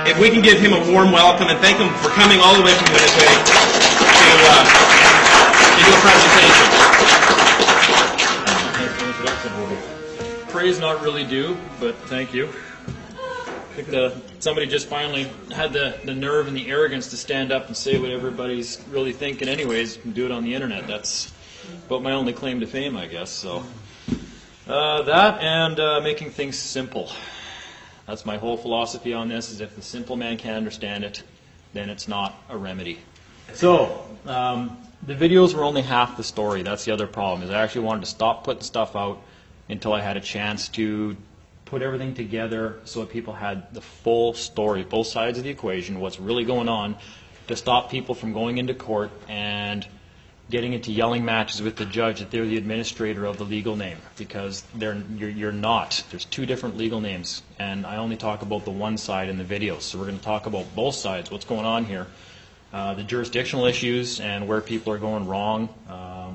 if we can give him a warm welcome and thank him for coming all the way from Winnipeg to do a presentation. Praise not really due, but thank you. I think somebody just finally had the nerve and the arrogance to stand up and say what everybody's really thinking anyways and do it on the internet. That's about my only claim to fame, I guess. So that and making things simple. That's my whole philosophy on this, is if the simple man can't understand it, then it's not a remedy. So the videos were only half the story. That's the other problem, is I actually wanted to stop putting stuff out until I had a chance to put everything together so that people had the full story, both sides of the equation, what's really going on, to stop people from going into court and getting into yelling matches with the judge that they're the administrator of the legal name, because you're not. There's two different legal names, and I only talk about the one side in the videos. So we're going to talk about both sides, what's going on here, the jurisdictional issues and where people are going wrong. I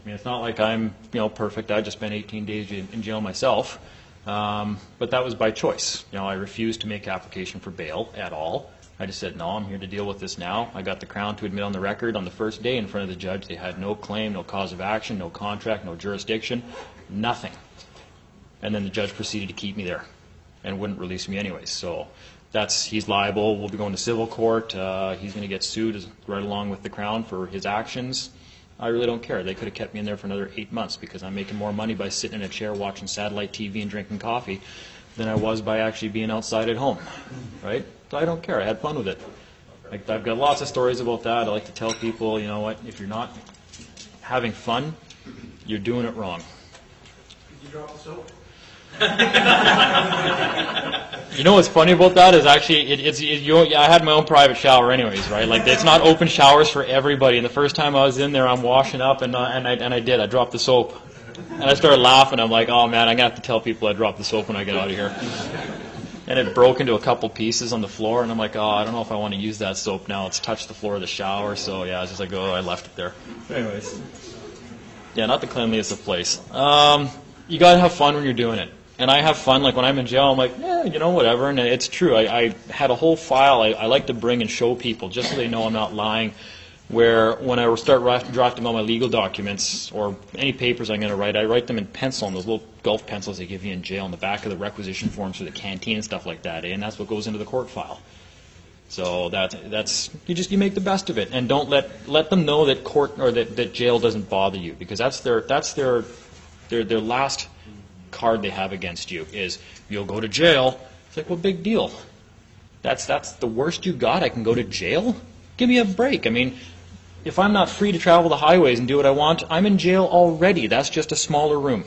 mean, it's not like I'm perfect. I just spent 18 days in jail myself, but that was by choice. I refused to make application for bail at all. I just said, no, I'm here to deal with this now. I got the Crown to admit on the record on the first day in front of the judge they had no claim, no cause of action, no contract, no jurisdiction, nothing. And then the judge proceeded to keep me there and wouldn't release me anyways. So he's liable. We'll be going to civil court. He's going to get sued right along with the Crown for his actions. I really don't care. They could have kept me in there for another 8 months because I'm making more money by sitting in a chair watching satellite TV and drinking coffee than I was by actually being outside at home, right? So I don't care. I had fun with it. I've got lots of stories about that. I like to tell people, you know what, if you're not having fun, you're doing it wrong. Did you drop the soap? You know what's funny about that is actually I had my own private shower anyways, right? Like, it's not open showers for everybody. And the first time I was in there, I'm washing up, and I dropped the soap, and I started laughing. I'm like, oh man, I'm gonna have to tell people I dropped the soap when I get out of here. And it broke into a couple pieces on the floor, and I'm like, oh, I don't know if I want to use that soap now. It's touched the floor of the shower, so yeah, I was just like, oh, I left it there. Anyways, yeah, not the cleanliest of place. You gotta have fun when you're doing it. And I have fun, like when I'm in jail, I'm like, yeah, whatever. And it's true. I had a whole file I like to bring and show people just so they know I'm not lying. Where when I start drafting all my legal documents or any papers I'm going to write, I write them in pencil, on those little golf pencils they give you in jail in the back of the requisition forms for the canteen and stuff like that. And that's what goes into the court file. So that's you make the best of it, and don't let them know that court or that jail doesn't bother you, because that's their last card they have against you is you'll go to jail. It's like, well, big deal. That's the worst you got. I can go to jail? Give me a break. I mean, if I'm not free to travel the highways and do what I want, I'm in jail already. That's just a smaller room.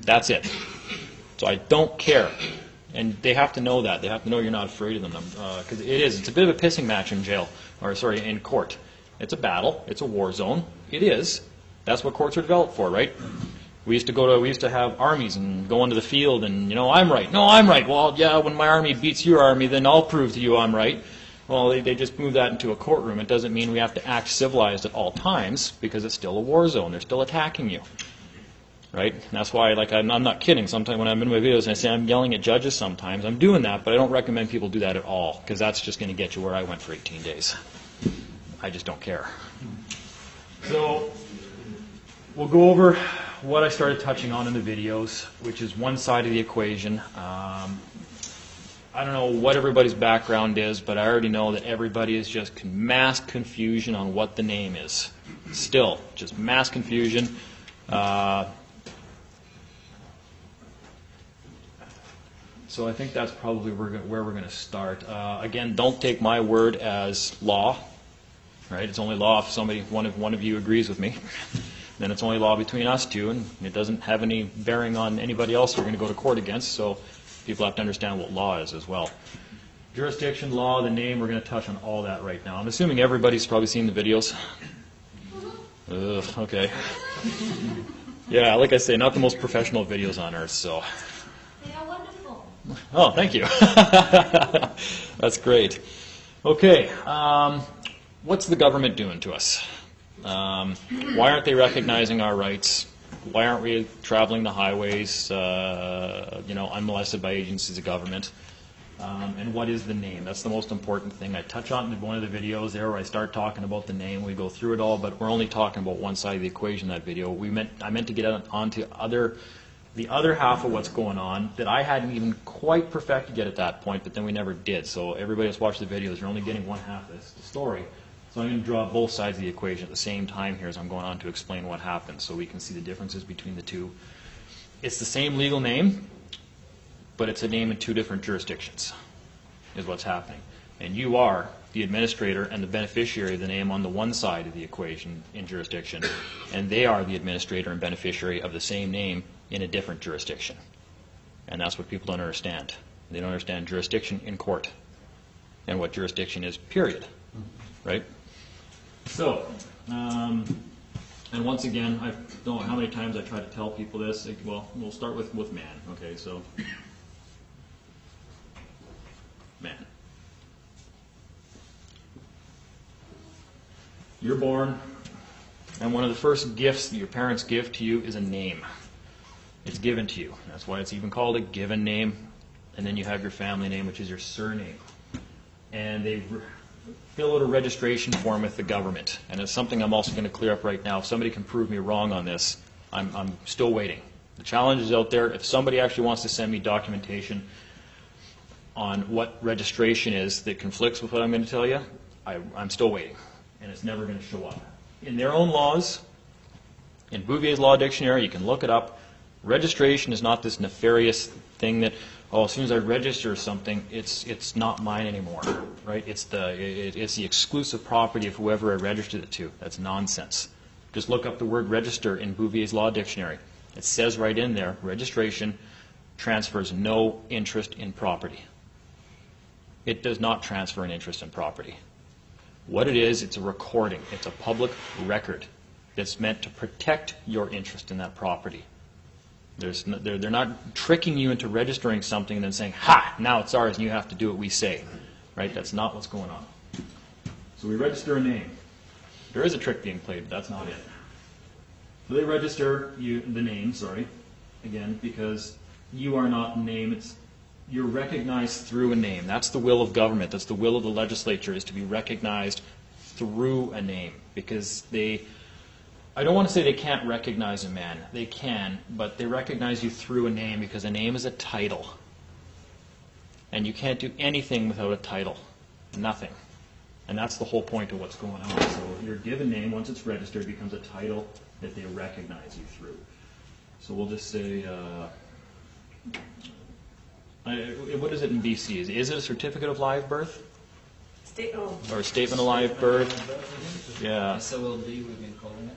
That's it. So I don't care. And they have to know that. They have to know you're not afraid of them. Because it's a bit of a pissing match in jail, in court. It's a battle. It's a war zone. It is. That's what courts are developed for, right? We used to have armies and go into the field and, I'm right. No, I'm right. Well, yeah, when my army beats your army, then I'll prove to you I'm right. Well, they just move that into a courtroom. It doesn't mean we have to act civilized at all times, because it's still a war zone. They're still attacking you, right? And that's why, I'm not kidding. Sometimes when I'm in my videos and I say I'm yelling at judges sometimes, I'm doing that, but I don't recommend people do that at all, because that's just going to get you where I went for 18 days. I just don't care. So we'll go over what I started touching on in the videos, which is one side of the equation. I don't know what everybody's background is, but I already know that everybody is just mass confusion on what the name is. Still, just mass confusion. So I think that's probably where we're going to start. Again, don't take my word as law. Right? It's only law if one of you agrees with me. Then it's only law between us two, and it doesn't have any bearing on anybody else we're going to go to court against. So people have to understand what law is as well. Jurisdiction, law, the name, we're going to touch on all that right now. I'm assuming everybody's probably seen the videos. Okay. Yeah, like I say, not the most professional videos on earth, so. They are wonderful. Oh, thank you. That's great. Okay, what's the government doing to us? Why aren't they recognizing our rights? Why aren't we traveling the highways, unmolested by agencies of government? And what is the name? That's the most important thing. I touch on in one of the videos there where I start talking about the name. We go through it all, but we're only talking about one side of the equation in that video. I meant to get onto the other half of what's going on that I hadn't even quite perfected yet at that point, but then we never did. So everybody that's watched the videos, you're only getting one half of this story. So I'm going to draw both sides of the equation at the same time here as I'm going on to explain what happened so we can see the differences between the two. It's the same legal name, but it's a name in two different jurisdictions is what's happening. And you are the administrator and the beneficiary of the name on the one side of the equation in jurisdiction, and they are the administrator and beneficiary of the same name in a different jurisdiction. And that's what people don't understand. They don't understand jurisdiction in court and what jurisdiction is, period. Right? So, and once again, I don't know how many times I try to tell people this. Well, we'll start with man. Okay, so man. You're born, and one of the first gifts that your parents give to you is a name. It's given to you. That's why it's even called a given name. And then you have your family name, which is your surname. And they fill out a registration form with the government. And it's something I'm also going to clear up right now. If somebody can prove me wrong on this, I'm still waiting. The challenge is out there. If somebody actually wants to send me documentation on what registration is that conflicts with what I'm going to tell you, I'm still waiting. And it's never going to show up. In their own laws, in Bouvier's Law Dictionary, you can look it up. Registration is not this nefarious thing that, oh, as soon as I register something, it's not mine anymore, right? It's the exclusive property of whoever I registered it to. That's nonsense. Just look up the word register in Bouvier's Law Dictionary. It says right in there, registration transfers no interest in property. It does not transfer an interest in property. What it is, it's a recording. It's a public record that's meant to protect your interest in that property. They're not tricking you into registering something and then saying, ha, now it's ours and you have to do what we say. Right? That's not what's going on. So we register a name. There is a trick being played, but that's not it. So they register the name, again, because you are not a name. You're recognized through a name. That's the will of government. That's the will of the legislature, is to be recognized through a name. Because I don't want to say they can't recognize a man. They can, but they recognize you through a name because a name is a title. And you can't do anything without a title. Nothing. And that's the whole point of what's going on. So your given name, once it's registered, becomes a title that they recognize you through. So we'll just say, what is it in BC? Is it a certificate of live birth? Or a statement of live birth? Yeah. SOLD we've been calling it.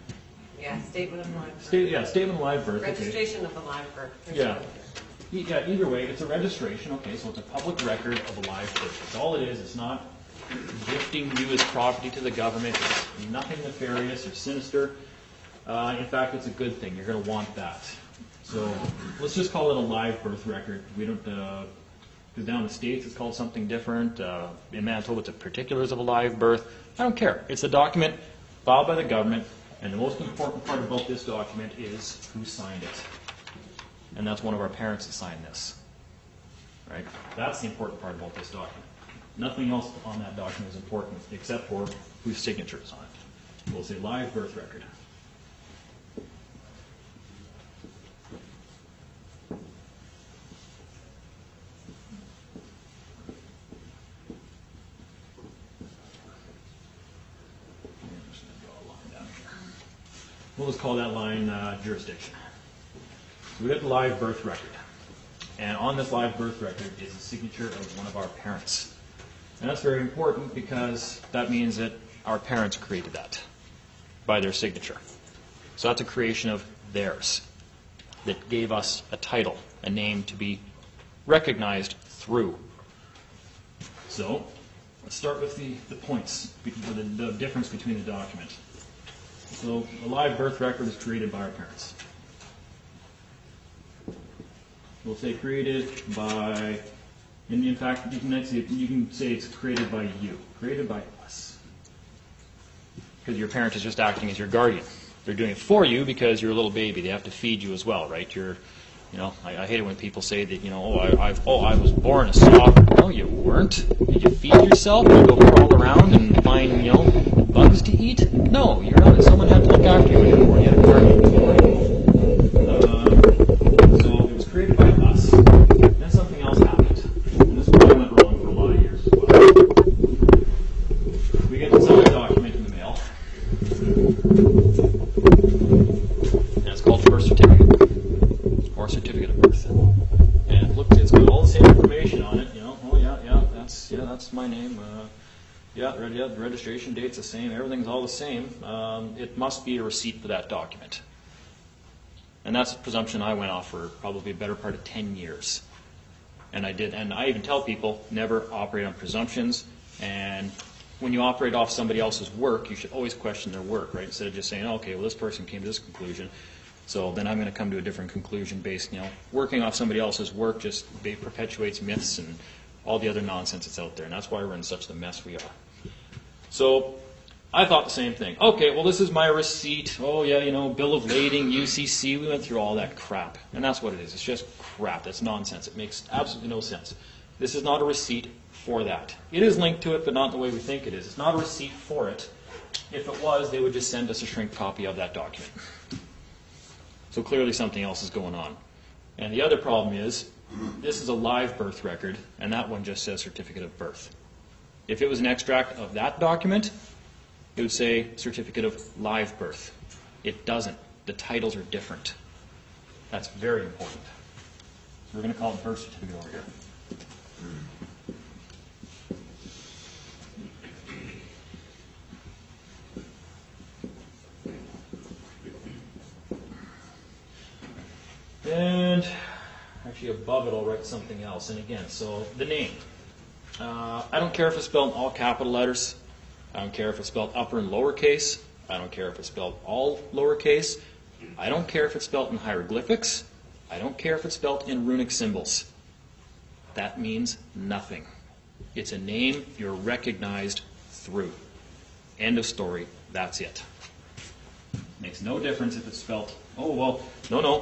Yeah, statement of live birth. Statement of live birth. Registration of a live birth. Yeah. Yeah, either way, it's a registration, okay, so it's a public record of a live birth. That's all it is. It's not gifting you as property to the government. It's nothing nefarious or sinister. In fact, it's a good thing. You're going to want that. So let's just call it a live birth record. We don't, because down in the States it's called something different. In Manitoba it's the particulars of a live birth. I don't care. It's a document filed by the government, and the most important part about this document is who signed it. And that's one of our parents that signed this. Right? That's the important part about this document. Nothing else on that document is important except for whose signature is on it. We'll say live birth record. We'll just call that line jurisdiction. So we got the live birth record. And on this live birth record is a signature of one of our parents. And that's very important because that means that our parents created that by their signature. So that's a creation of theirs that gave us a title, a name to be recognized through. So let's start with the points, the difference between the document. So a live birth record is created by our parents. We'll say created by, and in fact, you can say it's created by you, created by us. Because your parent is just acting as your guardian. They're doing it for you because you're a little baby. They have to feed you as well, right? You know, I hate it when people say that, you know, I was born a soccer. No, you weren't. Did you feed yourself? Did you go crawl around and find, you know, bugs to eat? No, you're not. Someone had to look after you when you were born. You had a guardian before you. So it was created by us. Then something else happened. And this is why I went wrong for a lot of years as well. We get this other document in the mail. And it's called birth certificate. Or certificate of birth. And look, it's got all the same information on it, you know. Oh yeah, that's my name. The registration date's the same. Everything's all the same. It must be a receipt for that document. And that's a presumption I went off for probably a better part of 10 years. And I even tell people, never operate on presumptions. And when you operate off somebody else's work, you should always question their work, right? Instead of just saying, okay, well, this person came to this conclusion, so then I'm going to come to a different conclusion based, you know, working off somebody else's work just perpetuates myths and all the other nonsense that's out there. And that's why we're in such the mess we are. So I thought the same thing. Okay, well, this is my receipt. Oh, yeah, you know, bill of lading, UCC. We went through all that crap. And that's what it is. It's just crap. That's nonsense. It makes absolutely no sense. This is not a receipt for that. It is linked to it, but not the way we think it is. It's not a receipt for it. If it was, they would just send us a shrink copy of that document. So clearly something else is going on. And the other problem is, this is a live birth record, and that one just says certificate of birth. If it was an extract of that document, it would say certificate of live birth. It doesn't. The titles are different. That's very important. So we're going to call it birth certificate over here. And actually above it I'll write something else. And again, so the name. I don't care if it's spelled in all capital letters. I don't care if it's spelled upper and lowercase. I don't care if it's spelled all lowercase. I don't care if it's spelled in hieroglyphics. I don't care if it's spelled in runic symbols. That means nothing. It's a name you're recognized through. End of story. That's it. Makes no difference if it's spelled, oh, well,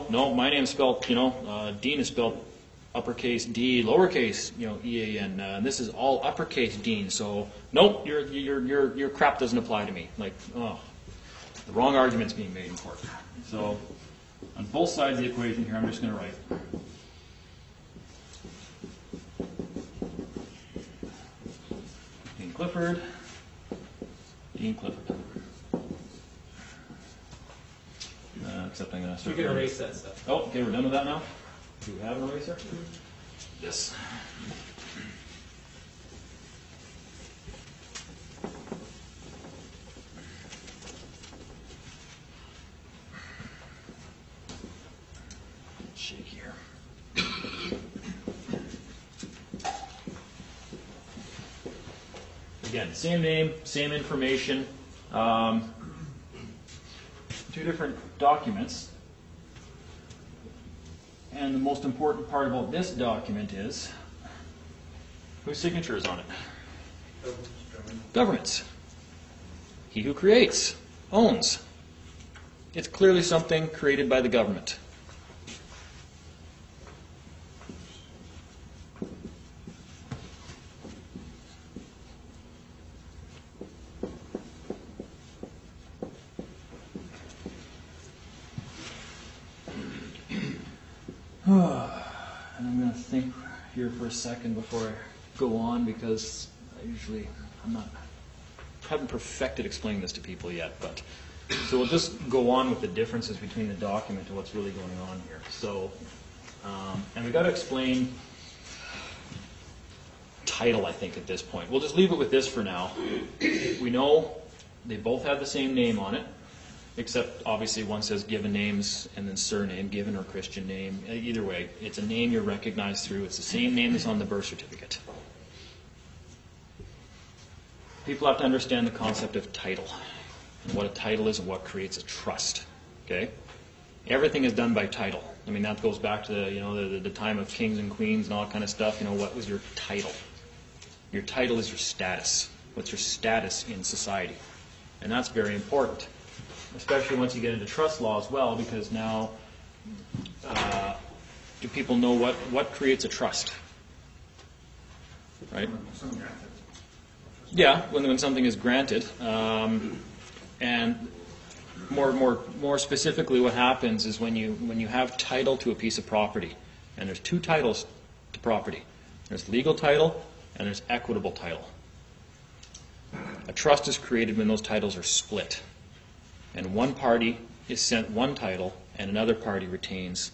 no, my name's spelled, you know, Dean is spelled uppercase D, lowercase, you know, E-A-N, and this is all uppercase Dean, so, nope, your crap doesn't apply to me. Like, oh, the wrong argument's being made in court. So, on both sides of the equation here, I'm just going to write. Dean Clifford, Dean Clifford. Except I'm going to start. You can erase that stuff. Oh, okay, we're done with that now? Do we have an eraser? Yes. Shake here. Again, same name, same information. Two different documents. And the most important part about this document is whose signature is on it? Government's. He who creates, owns. It's clearly something created by the government. And I'm going to think here for a second before I go on, because I haven't perfected explaining this to people yet. But so we'll just go on with the differences between the document and what's really going on here. So, and we've got to explain title, I think, at this point. We'll just leave it with this for now. We know they both have the same name on it. Except, obviously, one says given names and then surname, given or Christian name. Either way, it's a name you're recognized through. It's the same name that's on the birth certificate. People have to understand the concept of title and what a title is and what creates a trust. Okay? Everything is done by title. I mean, that goes back to the time of kings and queens and all that kind of stuff. You know, what was your title? Your title is your status. What's your status in society? And that's very important. Especially once you get into trust law as well, because now do people know what creates a trust? Right? Yeah, when something is granted. And more specifically, what happens is when you have title to a piece of property, and there's two titles to property. There's legal title and there's equitable title. A trust is created when those titles are split, and one party is sent one title and another party retains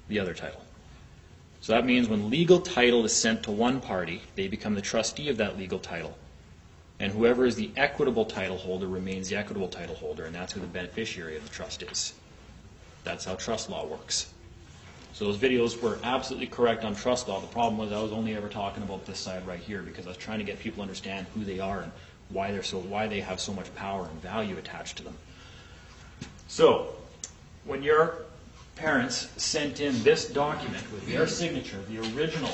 the other title. So that means when legal title is sent to one party, they become the trustee of that legal title. And whoever is the equitable title holder remains the equitable title holder, and that's who the beneficiary of the trust is. That's how trust law works. So those videos were absolutely correct on trust law. The problem was I was only ever talking about this side right here because I was trying to get people to understand who they are and why they have so much power and value attached to them. So when your parents sent in this document with their signature, the original,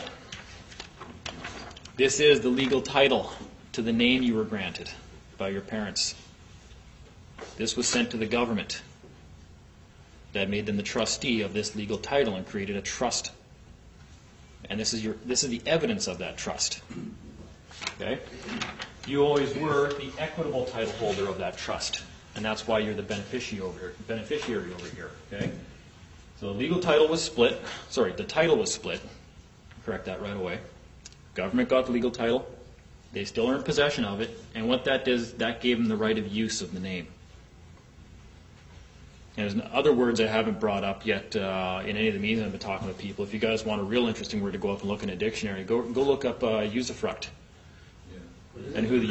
this is the legal title to the name you were granted by your parents. This was sent to the government. That made them the trustee of this legal title and created a trust. And this is the evidence of that trust. Okay? You always were the equitable title holder of that trust. And that's why you're the beneficiary over here. Okay? So the legal title was split. Sorry, the title was split. Correct that right away. Government got the legal title. They still are in possession of it. And what that does, that gave them the right of use of the name. And there's other words I haven't brought up yet in any of the meetings I've been talking with people. If you guys want a real interesting word to go up and look in a dictionary, go look up usufruct. And who the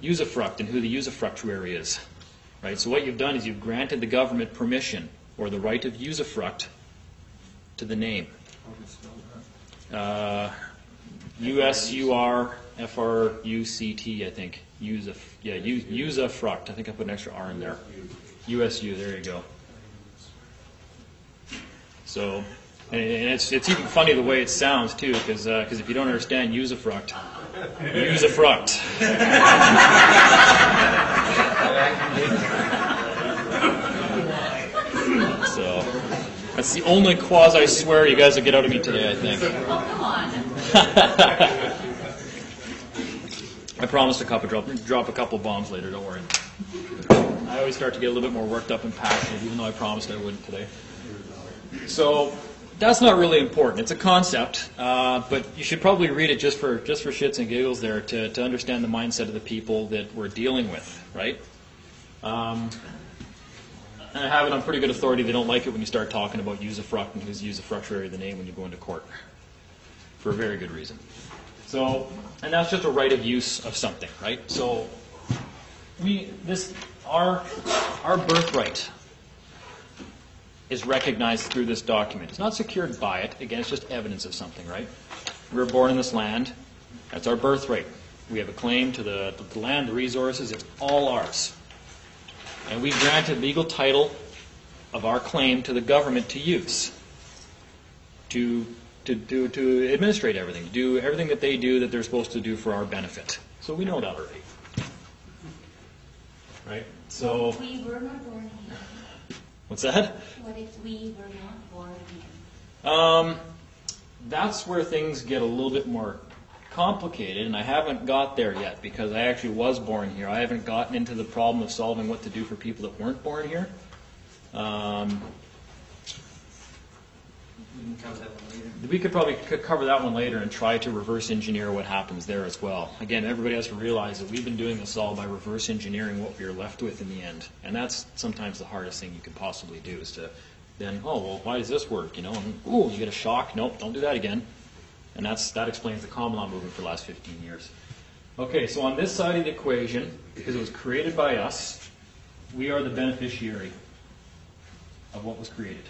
usufruct and who the usufructuary is. Right? So what you've done is you've granted the government permission or the right of usufruct to the name. USURFRUCT, I think. Usufruct. I think I put an extra R in there. USU, there you go. So, and it's even funny the way it sounds too, because if you don't understand usufruct, usufruct. So that's the only quasi swear you guys will get out of me today, I think. Oh, come on. I promised drop a couple bombs later. Don't worry. I always start to get a little bit more worked up and passionate, even though I promised I wouldn't today. So that's not really important. It's a concept, but you should probably read it just for shits and giggles there to understand the mindset of the people that we're dealing with, right? And I have it on pretty good authority. They don't like it when you start talking about usufruct and who's usufructuary of the name when you go into court, for a very good reason. So, and that's just a right of use of something, right? So our birthright is recognized through this document. It's not secured by it. Again, it's just evidence of something, right? We were born in this land. That's our birthright. We have a claim to the land, the resources. It's all ours. And we granted legal title of our claim to the government to use, to administrate everything, to do everything that they do that they're supposed to do for our benefit. So we know that already. Right? So, We were not born here. what's that? What if we were not born here? That's where things get a little bit more complicated, and I haven't got there yet because I actually was born here. I haven't gotten into the problem of solving what to do for people that weren't born here. We could probably cover that one later and try to reverse engineer what happens there as well. Again, everybody has to realize that we've been doing this all by reverse engineering what we are left with in the end. And that's sometimes the hardest thing you could possibly do is to then, oh, well, why does this work? You know, and, ooh, you get a shock. Nope, don't do that again. And that explains the common law movement for the last 15 years. Okay, so on this side of the equation, because it was created by us, we are the beneficiary of what was created.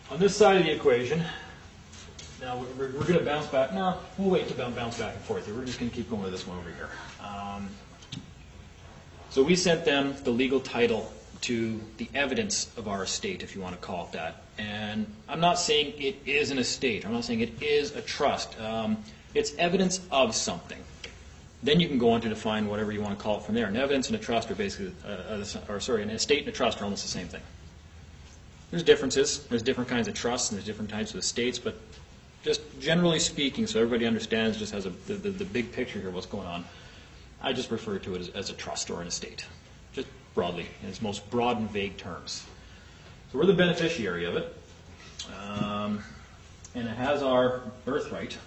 On this side of the equation, now we're going to bounce back. No, we'll wait to bounce back and forth here. We're just going to keep going with this one over here. So we sent them the legal title to the evidence of our estate, if you want to call it that. And I'm not saying it is an estate. I'm not saying it is a trust. It's evidence of something. Then you can go on to define whatever you want to call it from there. An evidence and a trust are basically, an estate and a trust are almost the same thing. There's differences. There's different kinds of trusts and there's different types of estates, but just generally speaking, so everybody understands, just has the big picture here, what's going on, I just refer to it as a trust or an estate, just broadly, in its most broad and vague terms. So we're the beneficiary of it, and it has our birthright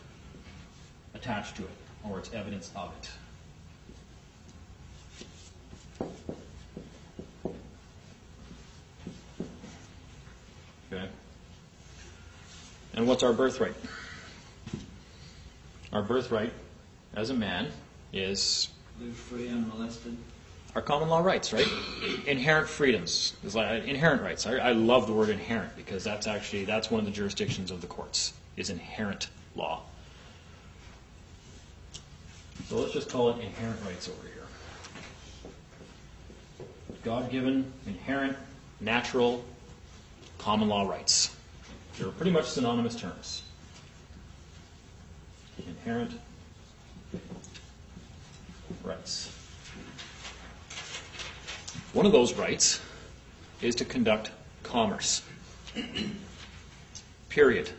attached to it, or it's evidence of it. Okay. And what's our birthright? Our birthright as a man is Live free, unmolested. our common law rights, right? Inherent freedoms. It's like inherent rights. I love the word inherent because that's one of the jurisdictions of the courts, is inherent law. So let's just call it inherent rights over here. God-given, inherent, natural, common law rights. They're pretty much synonymous terms. Inherent rights. One of those rights is to conduct commerce. Period.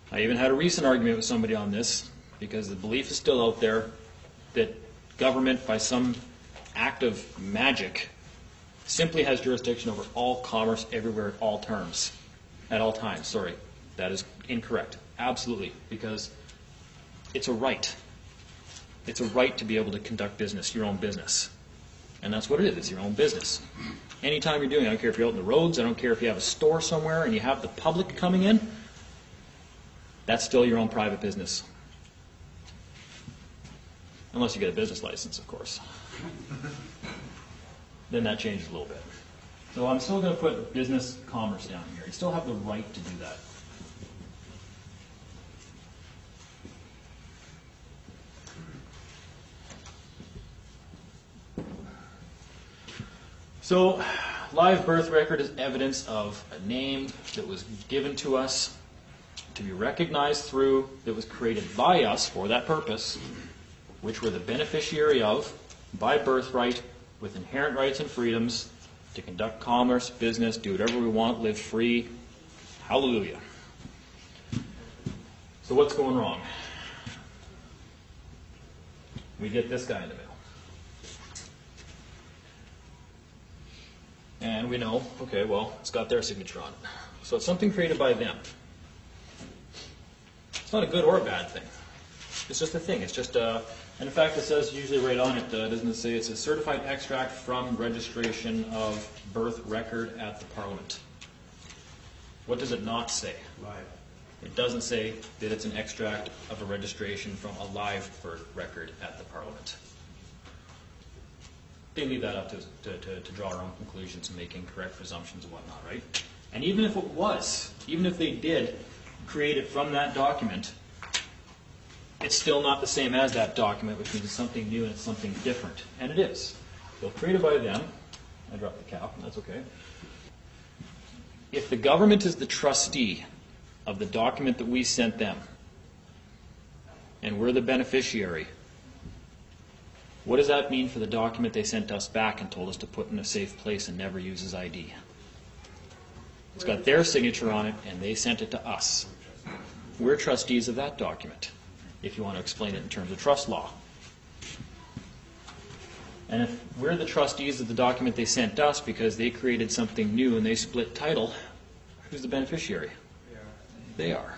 I even had a recent argument with somebody on this because the belief is still out there that government, by some act of magic, simply has jurisdiction over all commerce everywhere at all terms. At all times, sorry. That is incorrect. Absolutely. Because it's a right. It's a right to be able to conduct business, your own business. And that's what it is. It's your own business. Anytime you're doing it, I don't care if you're out in the roads, I don't care if you have a store somewhere and you have the public coming in, that's still your own private business. Unless you get a business license, of course. Then that changes a little bit. So I'm still going to put business commerce down here. You still have the right to do that. So, live birth record is evidence of a name that was given to us to be recognized through, that was created by us for that purpose, which we're the beneficiary of by birthright, with inherent rights and freedoms to conduct commerce, business, do whatever we want, live free. Hallelujah. So what's going wrong? We get this guy in the middle. And we know, okay, well, it's got their signature on it. So it's something created by them. It's not a good or a bad thing. It's just a thing. It's just a... And in fact, it says usually right on it, doesn't it say it's a certified extract from registration of birth record at the Parliament? What does it not say? Live. It doesn't say that it's an extract of a registration from a live birth record at the Parliament. They leave that up to draw our own conclusions and make incorrect presumptions and whatnot, right? And even if it was, even if they did create it from that document, it's still not the same as that document, which means it's something new and it's something different. And it is. So created by them. I dropped the cap, and that's okay. If the government is the trustee of the document that we sent them, and we're the beneficiary, what does that mean for the document they sent us back and told us to put in a safe place and never use as ID? It's got their signature on it, and they sent it to us. We're trustees of that document, if you want to explain it in terms of trust law. And if we're the trustees of the document they sent us because they created something new and they split title, who's the beneficiary? They are.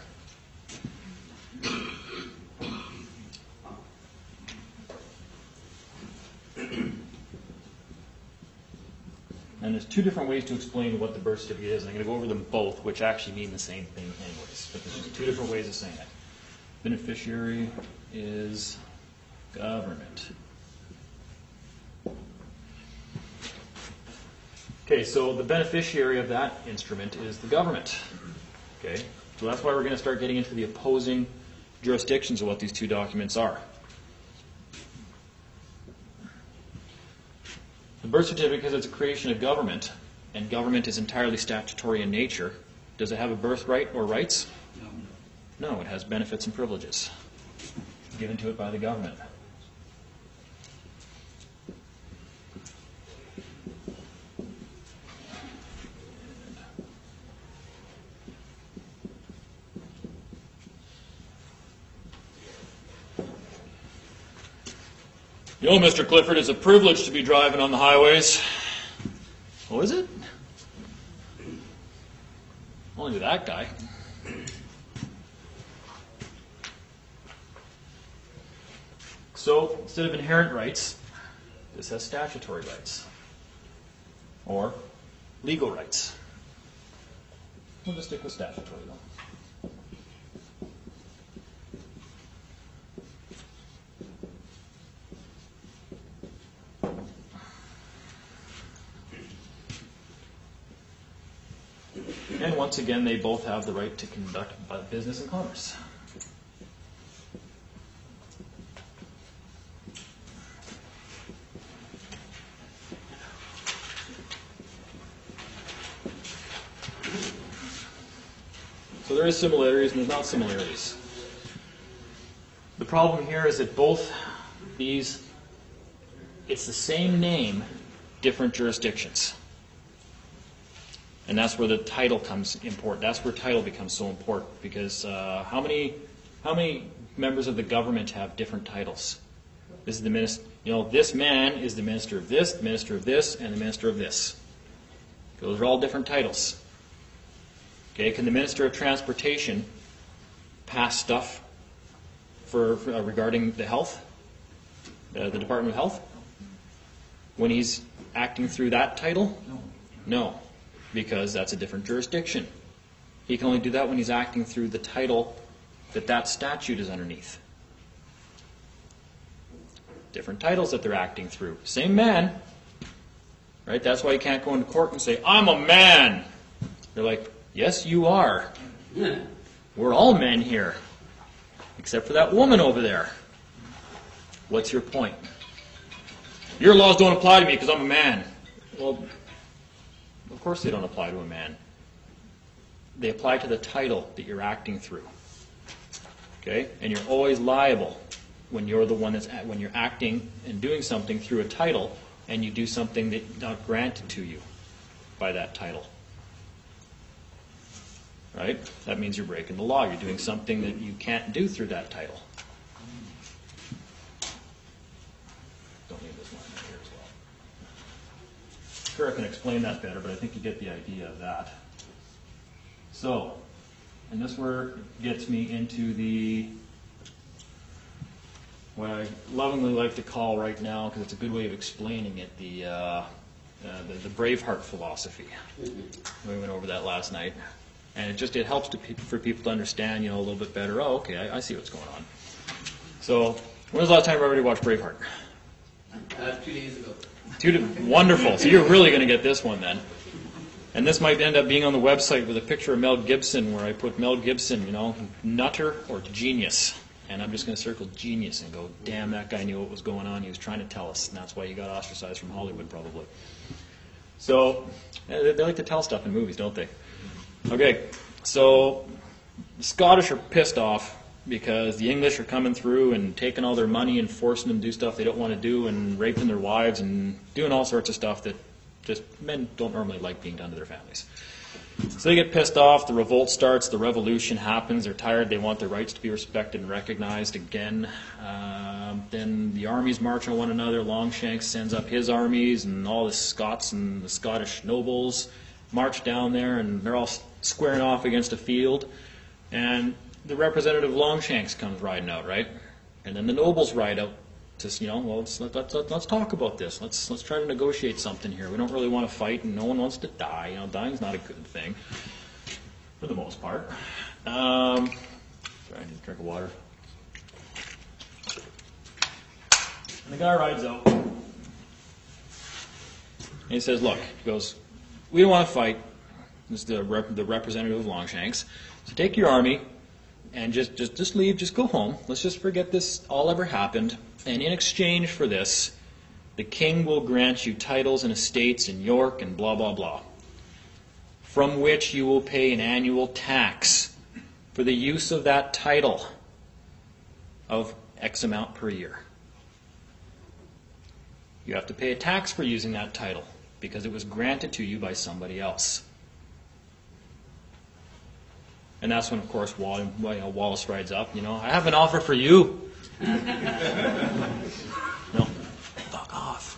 And there's two different ways to explain what the birth certificate is. And I'm going to go over them both, which actually mean the same thing anyways. But there's just two different ways of saying it. Beneficiary is government. Okay, so the beneficiary of that instrument is the government. Okay, so that's why we're going to start getting into the opposing jurisdictions of what these two documents are. The birth certificate, because it's a creation of government, and government is entirely statutory in nature, does it have a birthright or rights? No, it has benefits and privileges. given to it by the government. You know, Mr. Clifford, it's a privilege to be driving on the highways. Oh, is it? Only to that guy. So, instead of inherent rights, this has statutory rights. Or legal rights. We'll just stick with statutory, though. And once again, they both have the right to conduct business and commerce. So there is similarities and there's not similarities. The problem here is that both these, it's the same name, different jurisdictions. And that's where the title comes important. That's where title becomes so important, because how many members of the government have different titles? This is the minister. You know, this man is the minister of this, and the minister of this. Those are all different titles. Okay, can the minister of transportation pass stuff for regarding the health, the Department of Health, when he's acting through that title? No. Because that's a different jurisdiction. He can only do that when he's acting through the title that statute is underneath. Different titles that they're acting through. Same man, right? That's why you can't go into court and say, I'm a man. They're like, yes, you are. We're all men here, except for that woman over there. What's your point? Your laws don't apply to me because I'm a man. Well, of course they don't apply to a man. They apply to the title that you're acting through. Okay? And you're always liable when you're the one when you're acting and doing something through a title and you do something that's not granted to you by that title. Right? That means you're breaking the law. You're doing something that you can't do through that title. Don't need this line right here as well. Sure, I can explain that better, but I think you get the idea of that. So, and this where gets me into what I lovingly like to call right now, because it's a good way of explaining it, the Braveheart philosophy. We went over that last night, and it helps for people to understand, a little bit better. Oh, okay, I see what's going on. So, when was the last time you ever watched Braveheart? 2 days ago. Wonderful. So you're really going to get this one then. And this might end up being on the website with a picture of Mel Gibson, where I put Mel Gibson, nutter or genius. And I'm just going to circle genius and go, damn, that guy knew what was going on. He was trying to tell us. And that's why he got ostracized from Hollywood, probably. So, they like to tell stuff in movies, don't they? Okay, so the Scottish are pissed off because the English are coming through and taking all their money and forcing them to do stuff they don't want to do and raping their wives and doing all sorts of stuff that just men don't normally like being done to their families. So they get pissed off, the revolt starts, the revolution happens, they're tired, they want their rights to be respected and recognized again. Then the armies march on one another, Longshanks sends up his armies, and all the Scots and the Scottish nobles march down there, and they're all squaring off against a field. And the representative Longshanks comes riding out, right? And then the nobles ride out to, let's talk about this. Let's try to negotiate something here. We don't really want to fight, and no one wants to die. Dying's not a good thing, for the most part. Sorry, I need a drink of water. And the guy rides out, and he says, look, he goes, we don't want to fight. This is the representative of Longshanks. So take your army and just leave, just go home. Let's just forget this all ever happened. And in exchange for this, the king will grant you titles and estates in York and blah, blah, blah, from which you will pay an annual tax for the use of that title. of X amount per year. You have to pay a tax for using that title because it was granted to you by somebody else. And that's when, of course, Wallace rides up. I have an offer for you. No, fuck off.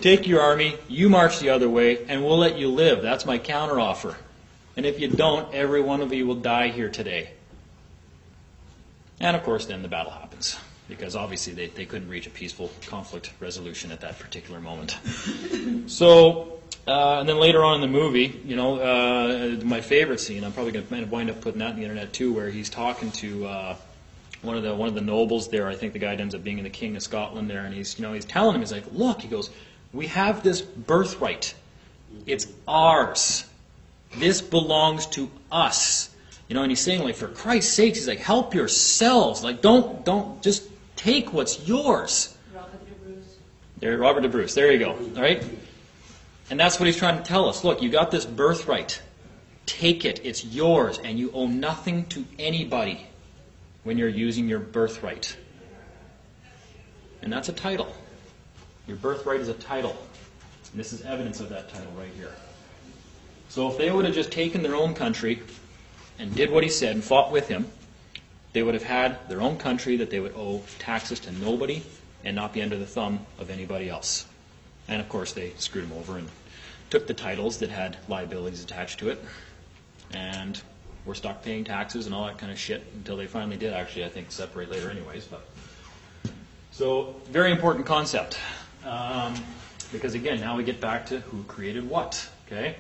Take your army, you march the other way, and we'll let you live. That's my counteroffer. And if you don't, every one of you will die here today. And of course, then the battle happens. Because obviously they couldn't reach a peaceful conflict resolution at that particular moment. So, and then later on in the movie, my favorite scene, I'm probably going to wind up putting that on the internet too, where he's talking to one of the nobles there. I think the guy ends up being the King of Scotland there, and he's telling him, he's like, look, he goes, we have this birthright. It's ours. This belongs to us. And he's saying, like, for Christ's sake, he's like, help yourselves. Like, don't just take what's yours. Robert de Bruce. There you go. All right? And that's what he's trying to tell us. Look, you got this birthright. Take it. It's yours. And you owe nothing to anybody when you're using your birthright. And that's a title. Your birthright is a title. And this is evidence of that title right here. So if they would have just taken their own country and did what he said and fought with him, they would have had their own country that they would owe taxes to nobody and not be under the thumb of anybody else. And of course they screwed him over and took the titles that had liabilities attached to it and were stuck paying taxes and all that kind of shit until they finally did actually, I think, separate later anyways. So, very important concept. Because again, now we get back to who created what. Okay?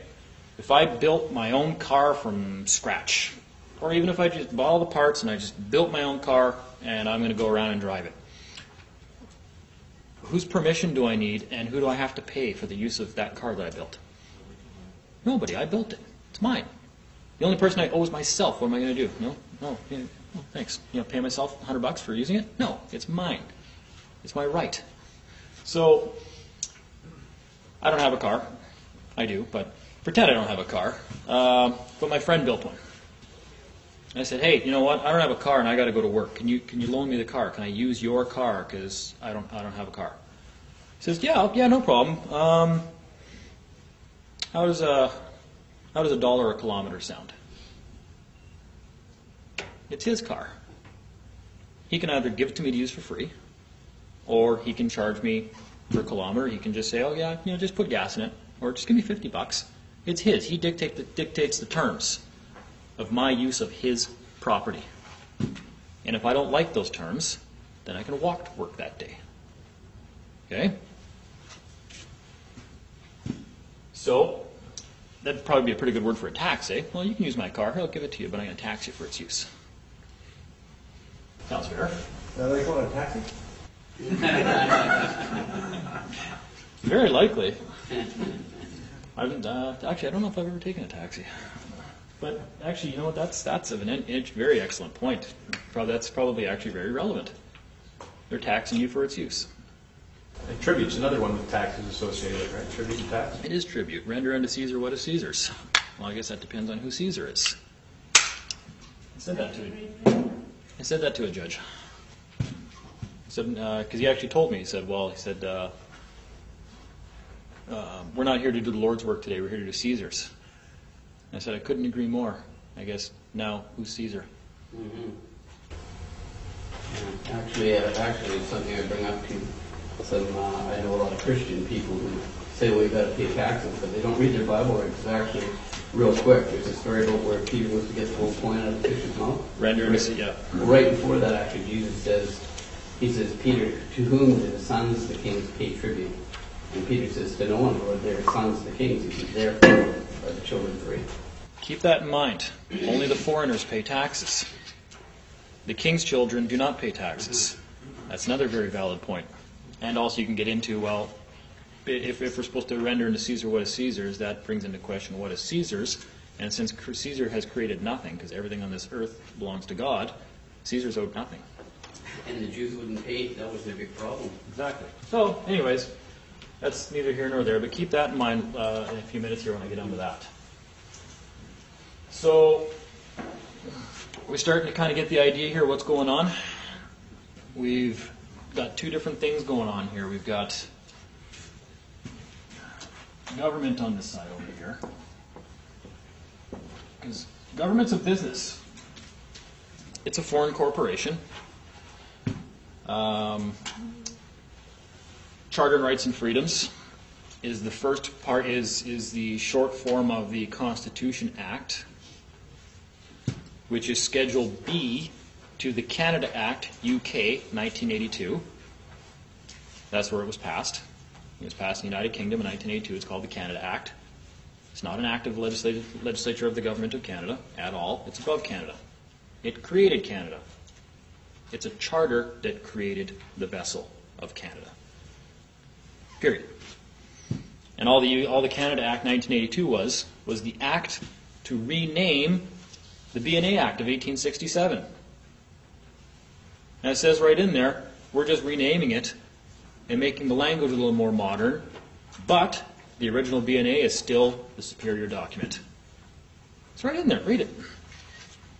If I built my own car from scratch, or even if I just bought all the parts and I just built my own car and I'm going to go around and drive it, whose permission do I need and who do I have to pay for the use of that car that I built? Nobody. I built it. It's mine. The only person I owe is myself. What am I going to do? No, thanks. Pay myself $100 for using it? No, it's mine. It's my right. So, I don't have a car. I do, but pretend I don't have a car. But my friend built one. And I said, hey, you know what? I don't have a car and I got to go to work. Can you loan me the car? Can I use your car because I don't have a car? He says, yeah, no problem. How does $1 a kilometer sound? It's his car. He can either give it to me to use for free, or he can charge me per kilometer. He can just say, oh yeah, just put gas in it, or just give me $50. It's his. He dictates the terms of my use of his property. And if I don't like those terms, then I can walk to work that day. Okay? So, that'd probably be a pretty good word for a tax, eh? Well, you can use my car. I'll give it to you, but I'm going to tax you for its use. Sounds fair. Are they calling it a taxi? Very likely. I don't know if I've ever taken a taxi. But actually, you know what? That's a very excellent point. That's probably actually very relevant. They're taxing you for its use. And tribute's another one with taxes associated, right? Tribute and tax. It is tribute. Render unto Caesar what is Caesar's. Well, I guess that depends on who Caesar is. I said that to a judge. Because he actually told me. He said, we're not here to do the Lord's work today. We're here to do Caesar's. And I said, I couldn't agree more. I guess now, who's Caesar? Mm-hmm. Yeah, actually, it's something I bring up to some. I know a lot of Christian people who say, well, you got to pay taxes, but they don't read their Bible right. It's actually real quick. There's a story about where Peter was to get the whole point out of the fish's mouth. Render unto Caesar. Yeah. Right before that, actually, Jesus says, he says, Peter, to whom do the sons of the kings pay tribute? And Peter says, to no one, Lord, they're sons of the kings. He says, therefore are the children free. Keep that in mind. Only the foreigners pay taxes. The king's children do not pay taxes. That's another very valid point. And also you can get into, well, if we're supposed to render unto Caesar what is Caesar's, that brings into question what is Caesar's. And since Caesar has created nothing, because everything on this earth belongs to God, Caesar's owed nothing. And the Jews wouldn't pay. That was their big problem. Exactly. So, anyways, that's neither here nor there, but keep that in mind in a few minutes here when I get onto that. So, we're starting to kind of get the idea here what's going on. We've got two different things going on here. We've got government on this side over here. Because government's a business. It's a foreign corporation. Charter and Rights and Freedoms is the first part, is the short form of the Constitution Act, which is Schedule B to the Canada Act, UK, 1982. That's where it was passed. It was passed in the United Kingdom in 1982. It's called the Canada Act. It's not an act of the legislature of the Government of Canada at all. It's above Canada. It created Canada. It's a charter that created the vessel of Canada. Period. And all the Canada Act 1982 was the act to rename the B&A Act of 1867. And it says right in there, we're just renaming it and making the language a little more modern, but the original B&A is still the superior document. It's right in there. Read it.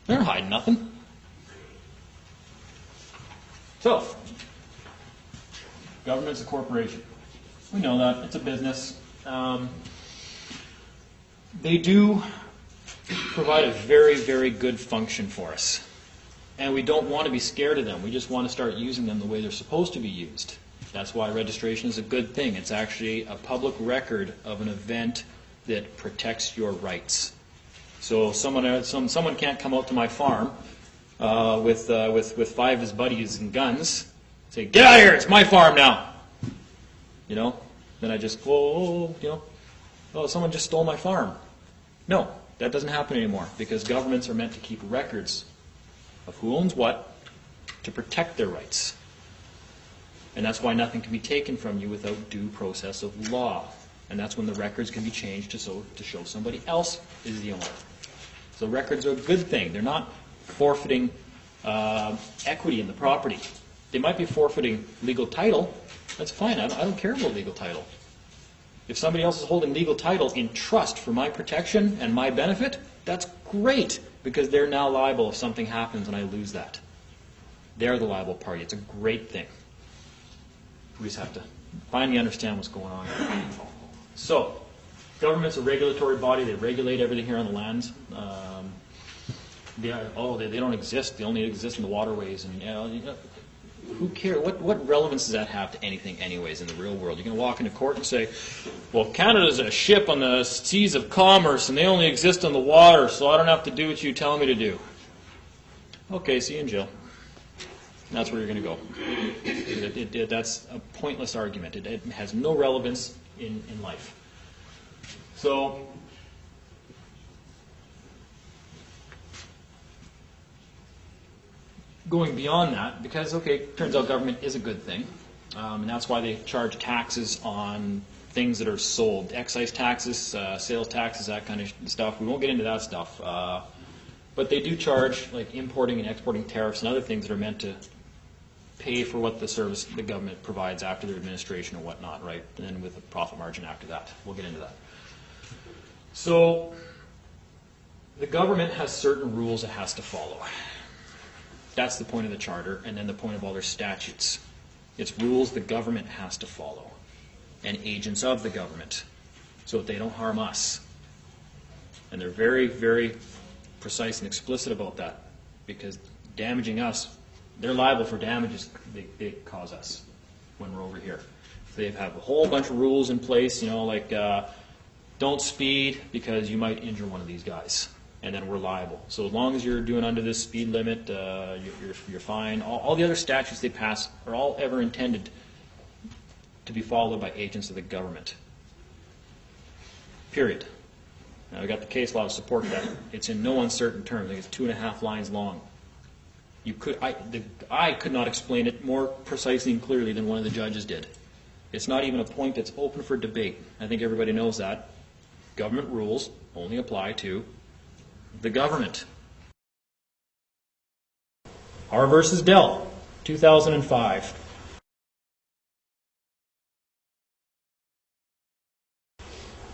They're not hiding nothing. So, government's a corporation. We know that. It's a business. They do provide a very, very good function for us. And we don't want to be scared of them. We just want to start using them the way they're supposed to be used. That's why registration is a good thing. It's actually a public record of an event that protects your rights. So someone can't come out to my farm with 5 of his buddies and guns, say, "Get out of here! It's my farm now." You know? Then I just go, oh, someone just stole my farm. No, that doesn't happen anymore because governments are meant to keep records of who owns what to protect their rights. And that's why nothing can be taken from you without due process of law. And that's when the records can be changed to show somebody else is the owner. So records are a good thing. They're not forfeiting equity in the property. They might be forfeiting legal title. That's fine. I don't care about legal title. If somebody else is holding legal title in trust for my protection and my benefit, that's great because they're now liable if something happens and I lose that. They're the liable party. It's a great thing. We just have to finally understand what's going on. So, government's a regulatory body. They regulate everything here on the lands. They don't exist. They only exist in the waterways. And who cares? What relevance does that have to anything anyways in the real world? You're going to walk into court and say, well, Canada's a ship on the seas of commerce and they only exist on the water, so I don't have to do what you tell me to do. Okay, see you in jail. And that's where you're going to go. That's a pointless argument. It has no relevance in life. So, going beyond that, because, okay, turns out government is a good thing, and that's why they charge taxes on things that are sold. Excise taxes, sales taxes, that kind of stuff. We won't get into that stuff. But they do charge like importing and exporting tariffs and other things that are meant to pay for what the service the government provides after their administration or whatnot, right? And then with a profit margin after that. We'll get into that. So the government has certain rules it has to follow. That's the point of the charter, and then the point of all their statutes. It's rules the government has to follow, and agents of the government, so that they don't harm us. And they're very, very precise and explicit about that, because damaging us, they're liable for damages they cause us when we're over here. They have a whole bunch of rules in place, like don't speed because you might injure one of these guys. And then we're liable. So as long as you're doing under this speed limit, you're fine. All the other statutes they pass are all ever intended to be followed by agents of the government. Period. Now, I've got the case law to support that. It's in no uncertain terms. I think it's 2.5 lines long. I could not explain it more precisely and clearly than one of the judges did. It's not even a point that's open for debate. I think everybody knows that. Government rules only apply to the government. R versus Dell, 2005.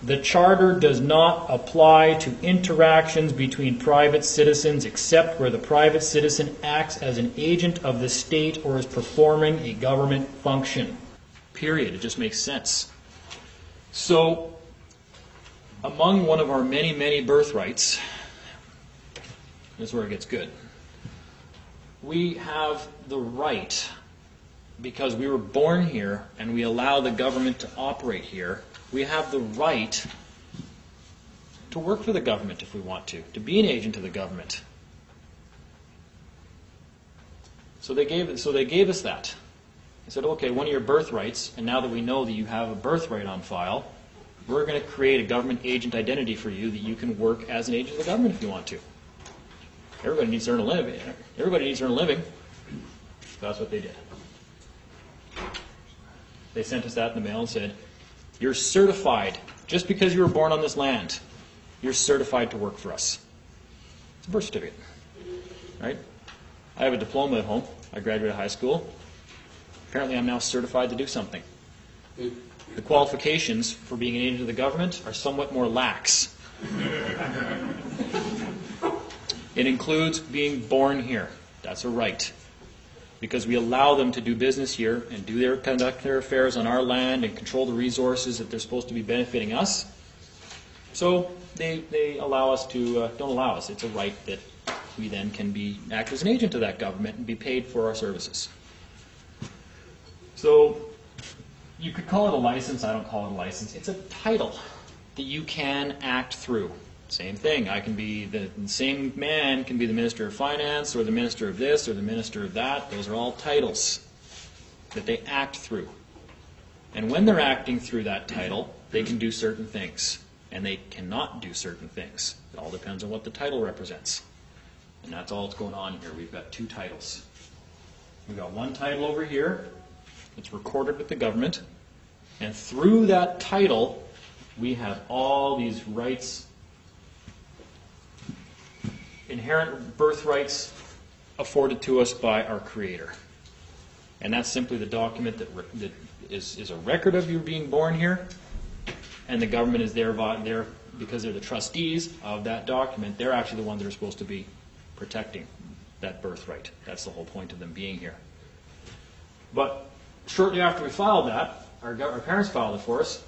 The Charter does not apply to interactions between private citizens except where the private citizen acts as an agent of the state or is performing a government function. Period. It just makes sense. So, among one of our many, many birthrights, this is where it gets good. We have the right, because we were born here and we allow the government to operate here, we have the right to work for the government if we want to be an agent of the government. So they gave us that. They said, okay, one of your birthrights, and now that we know that you have a birthright on file, we're going to create a government agent identity for you that you can work as an agent of the government if you want to. Everybody needs to earn a living. Everybody needs to earn a living. That's what they did. They sent us that in the mail and said, you're certified, just because you were born on this land, you're certified to work for us. It's a birth certificate, right? I have a diploma at home. I graduated high school. Apparently I'm now certified to do something. The qualifications for being an agent of the government are somewhat more lax. It includes being born here. That's a right. Because we allow them to do business here and conduct their affairs on our land and control the resources that they're supposed to be benefiting us. So they allow us to, don't allow us, it's a right that we then can act as an agent of that government and be paid for our services. So you could call it a license, I don't call it a license. It's a title that you can act through. Same thing. I can be the same man can be the Minister of Finance or the Minister of this or the Minister of that. Those are all titles that they act through. And when they're acting through that title, they can do certain things. And they cannot do certain things. It all depends on what the title represents. And that's all that's going on here. We've got two titles. We've got one title over here that's recorded with the government. And through that title, we have all these rights, inherent birthrights afforded to us by our Creator. And that's simply the document that is a record of you being born here, and the government is there because they're the trustees of that document. They're actually the ones that are supposed to be protecting that birthright. That's the whole point of them being here. But shortly after we filed that, our parents filed it for us,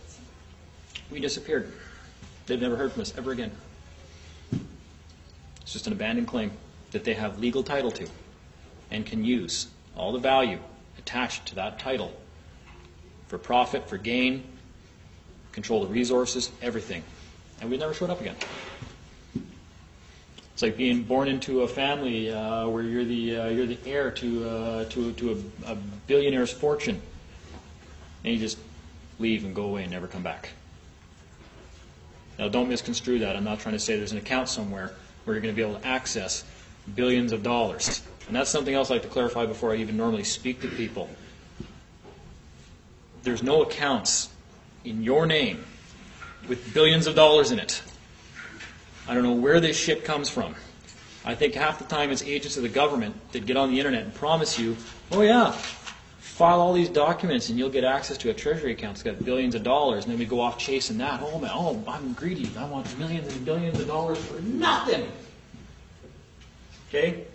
we disappeared. They've never heard from us ever again. It's just an abandoned claim that they have legal title to and can use all the value attached to that title for profit, for gain, control the resources, everything. And we never showed up again. It's like being born into a family where you're the heir to a billionaire's fortune, and you just leave and go away and never come back. Now, don't misconstrue that. I'm not trying to say there's an account somewhere where you're going to be able to access billions of dollars. And that's something else I'd like to clarify before I even normally speak to people. There's no accounts in your name with billions of dollars in it. I don't know where this shit comes from. I think half the time it's agents of the government that get on the internet and promise you, oh yeah, file all these documents and you'll get access to a treasury account that's got billions of dollars, and then we go off chasing that. Oh man, I'm greedy. I want millions and billions of dollars for nothing. Okay?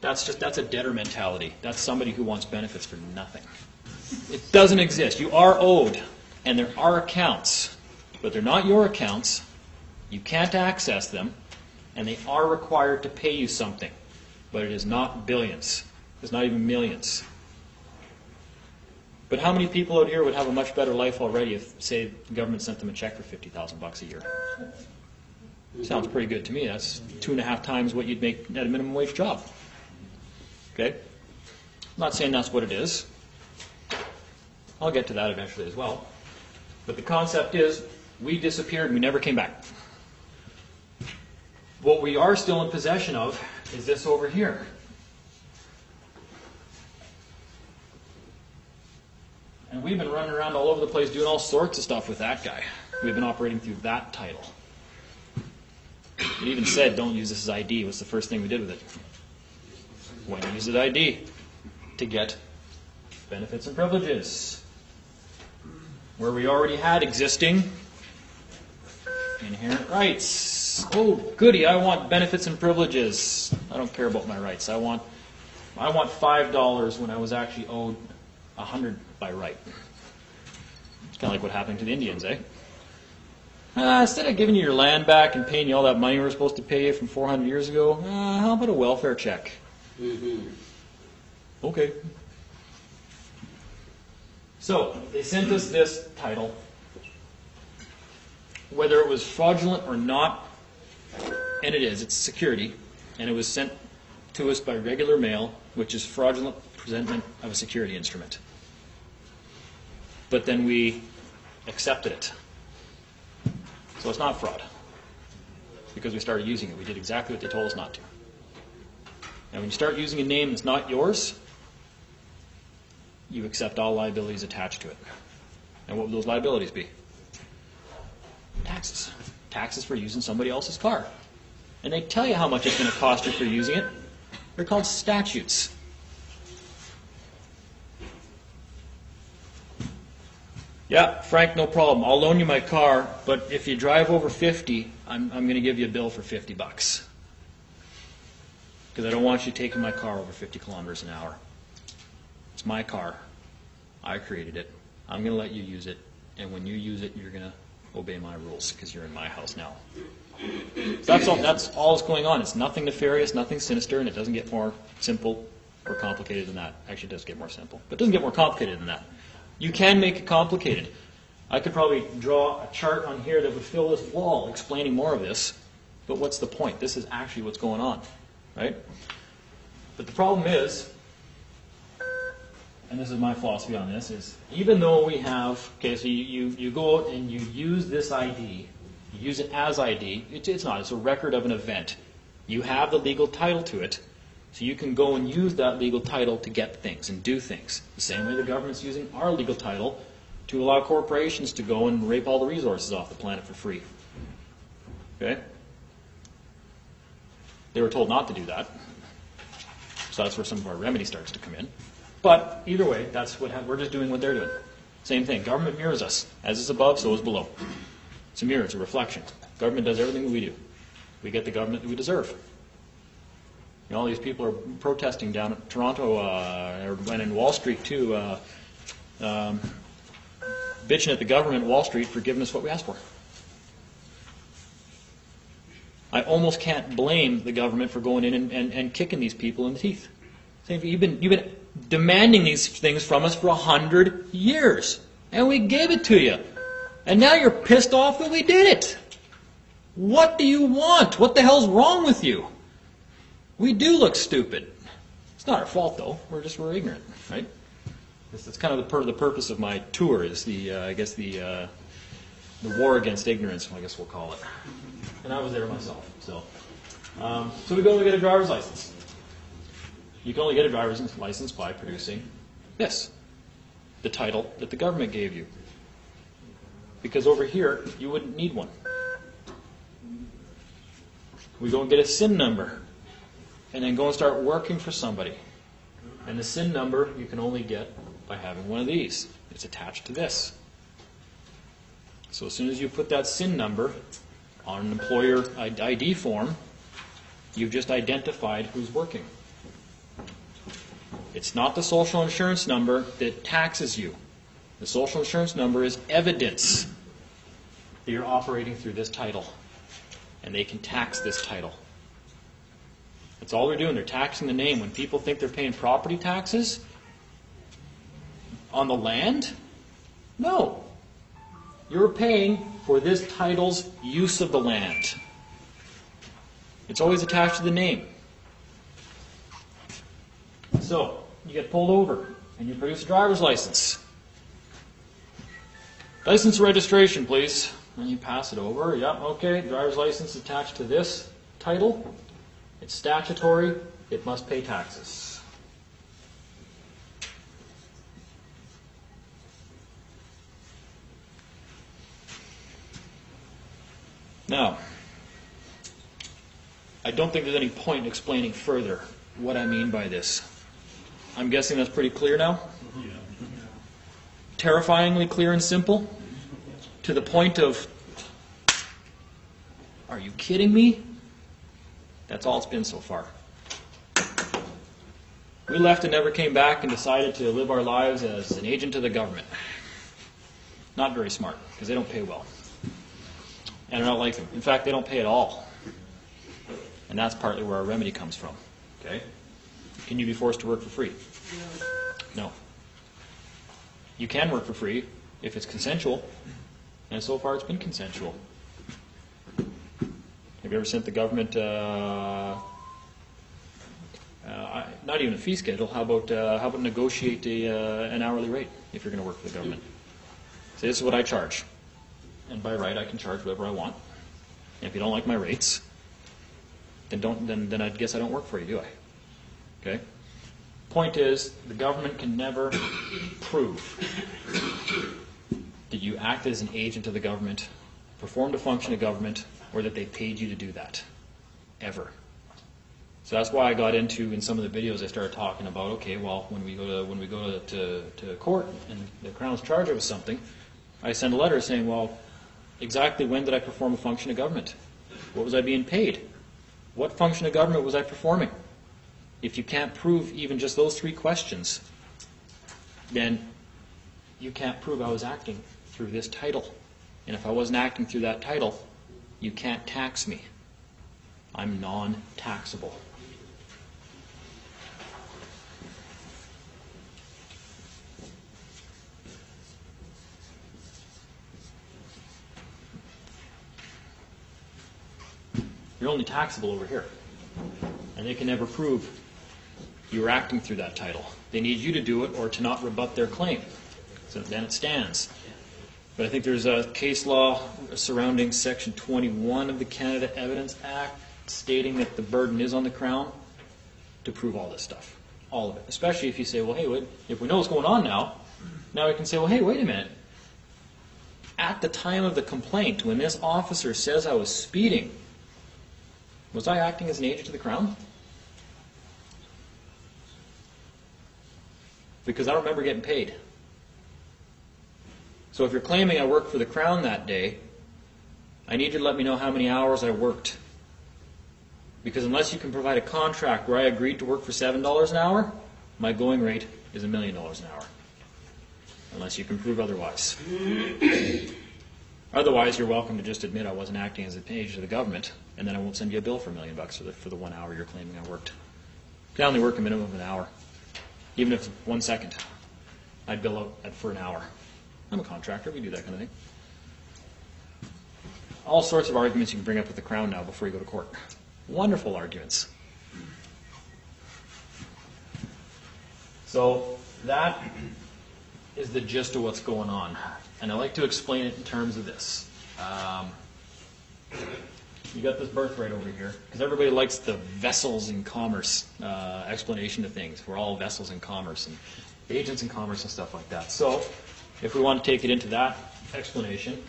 That's a debtor mentality. That's somebody who wants benefits for nothing. It doesn't exist. You are owed, and there are accounts, but they're not your accounts. You can't access them, and they are required to pay you something, but it is not billions. It's not even millions. But how many people out here would have a much better life already if, say, the government sent them a check for $50,000 a year? Sounds pretty good to me. That's 2.5 times what you'd make at a minimum wage job. Okay? I'm not saying that's what it is. I'll get to that eventually as well. But the concept is, we disappeared and we never came back. What we are still in possession of is this over here. And we've been running around all over the place doing all sorts of stuff with that guy. We've been operating through that title. It even said, don't use this as ID. What's the first thing we did with it? When you use it ID to get benefits and privileges. Where we already had existing Inherent rights. Oh, goody, I want benefits and privileges. I don't care about my rights. I want $5 when I was actually owed $100 by right. It's kind of like what happened to the Indians, eh? Instead of giving you your land back and paying you all that money we were supposed to pay you from 400 years ago, how about a welfare check? Mm-hmm. Okay. So, they sent us this title. Whether it was fraudulent or not, and it is, it's security, and it was sent to us by regular mail, which is fraudulent presentment of a security instrument. But then we accepted it. So it's not fraud, because we started using it. We did exactly what they told us not to. And when you start using a name that's not yours, you accept all liabilities attached to it. And what would those liabilities be? Taxes. Taxes for using somebody else's car. And they tell you how much it's going to cost you for using it. They're called statutes. Yeah, Frank, no problem. I'll loan you my car, but if you drive over 50, I'm going to give you a bill for $50. Because I don't want you taking my car over 50 kilometers an hour. It's my car. I created it. I'm going to let you use it. And when you use it, you're going to obey my rules because you're in my house now. So that's all that's going on. It's nothing nefarious, nothing sinister, and it doesn't get more simple or complicated than that. Actually, it does get more simple, but it doesn't get more complicated than that. You can make it complicated. I could probably draw a chart on here that would fill this wall explaining more of this, but what's the point? This is actually what's going on, right? But the problem is, and this is my philosophy on this, is even though we have, okay, so you go out and you use this ID, you use it as ID, it's not, it's a record of an event. You have the legal title to it, so you can go and use that legal title to get things and do things. The same way the government's using our legal title to allow corporations to go and rape all the resources off the planet for free. Okay? They were told not to do that. So that's where some of our remedy starts to come in. But either way, that's what we're just doing what they're doing. Same thing. Government mirrors us. As is above, so is below. It's a mirror. It's a reflection. Government does everything that we do. We get the government that we deserve. You know, all these people are protesting down at Toronto and in Wall Street too, bitching at the government, Wall Street, for giving us what we asked for. I almost can't blame the government for going in and kicking these people in the teeth. Saying, you've been demanding these things from us for 100 years, and we gave it to you. And now you're pissed off that we did it. What do you want? What the hell's wrong with you? We do look stupid. It's not our fault, though. We're ignorant, right? That's kind of the purpose of my tour is the war against ignorance, I guess we'll call it. And I was there myself. So we go and get a driver's license. You can only get a driver's license by producing this, the title that the government gave you. Because over here, you wouldn't need one. We go and get a SIN number, and then go and start working for somebody. And the SIN number you can only get by having one of these. It's attached to this. So as soon as you put that SIN number on an employer ID form, you've just identified who's working. It's not the social insurance number that taxes you. The social insurance number is evidence that you're operating through this title. And they can tax this title. That's all they're doing. They're taxing the name. When people think they're paying property taxes on the land, no. You're paying for this title's use of the land. It's always attached to the name. So, you get pulled over and you produce a driver's license. License registration, please. And you pass it over. Yep, okay. Driver's license attached to this title. It's statutory. It must pay taxes. Now, I don't think there's any point in explaining further what I mean by this. I'm guessing that's pretty clear now? Terrifyingly clear and simple? To the point of Are you kidding me? That's all it's been so far. We left and never came back and decided to live our lives as an agent of the government. Not very smart, because they don't pay well. And I don't like them. In fact, they don't pay at all. And that's partly where our remedy comes from. Okay? Can you be forced to work for free? No. You can work for free if it's consensual. And so far it's been consensual. Have you ever sent the government, not even a fee schedule, how about negotiate an hourly rate if you're going to work for the government? Say, this is what I charge. And by right, I can charge whatever I want. And if you don't like my rates, then I guess I don't work for you, do I? Okay? Point is, the government can never prove that you acted as an agent of the government, performed a function of government, or that they paid you to do that. Ever. So that's why I got into, in some of the videos, I started talking about, okay, well, when we go to court and the Crown's charged with something, I send a letter saying, well, exactly when did I perform a function of government? What was I being paid? What function of government was I performing? If you can't prove even just those 3 questions, then you can't prove I was acting through this title. And if I wasn't acting through that title, you can't tax me. I'm non-taxable. You're only taxable over here. And they can never prove you were acting through that title. They need you to do it or to not rebut their claim. So then it stands. But I think there's a case law surrounding Section 21 of the Canada Evidence Act stating that the burden is on the Crown to prove all this stuff. All of it. Especially if you say, well, hey, wait, if we know what's going on now we can say, well, hey, wait a minute. At the time of the complaint, when this officer says I was speeding, was I acting as an agent of the Crown? Because I don't remember getting paid. So if you're claiming I worked for the Crown that day, I need you to let me know how many hours I worked. Because unless you can provide a contract where I agreed to work for $7 an hour, my going rate is $1 million an hour. Unless you can prove otherwise. Otherwise, you're welcome to just admit I wasn't acting as an agent of the government, and then I won't send you a bill for $1 million for the 1 hour you're claiming I worked. If I only work a minimum of an hour, even if it's 1 second, I'd bill out for an hour. I'm a contractor, we do that kind of thing. All sorts of arguments you can bring up with the Crown now before you go to court. Wonderful arguments. So that is the gist of what's going on. And I like to explain it in terms of this. You got this birthright over here, because everybody likes the vessels in commerce explanation to things. We're all vessels in commerce and agents in commerce and stuff like that. So if we want to take it into that explanation,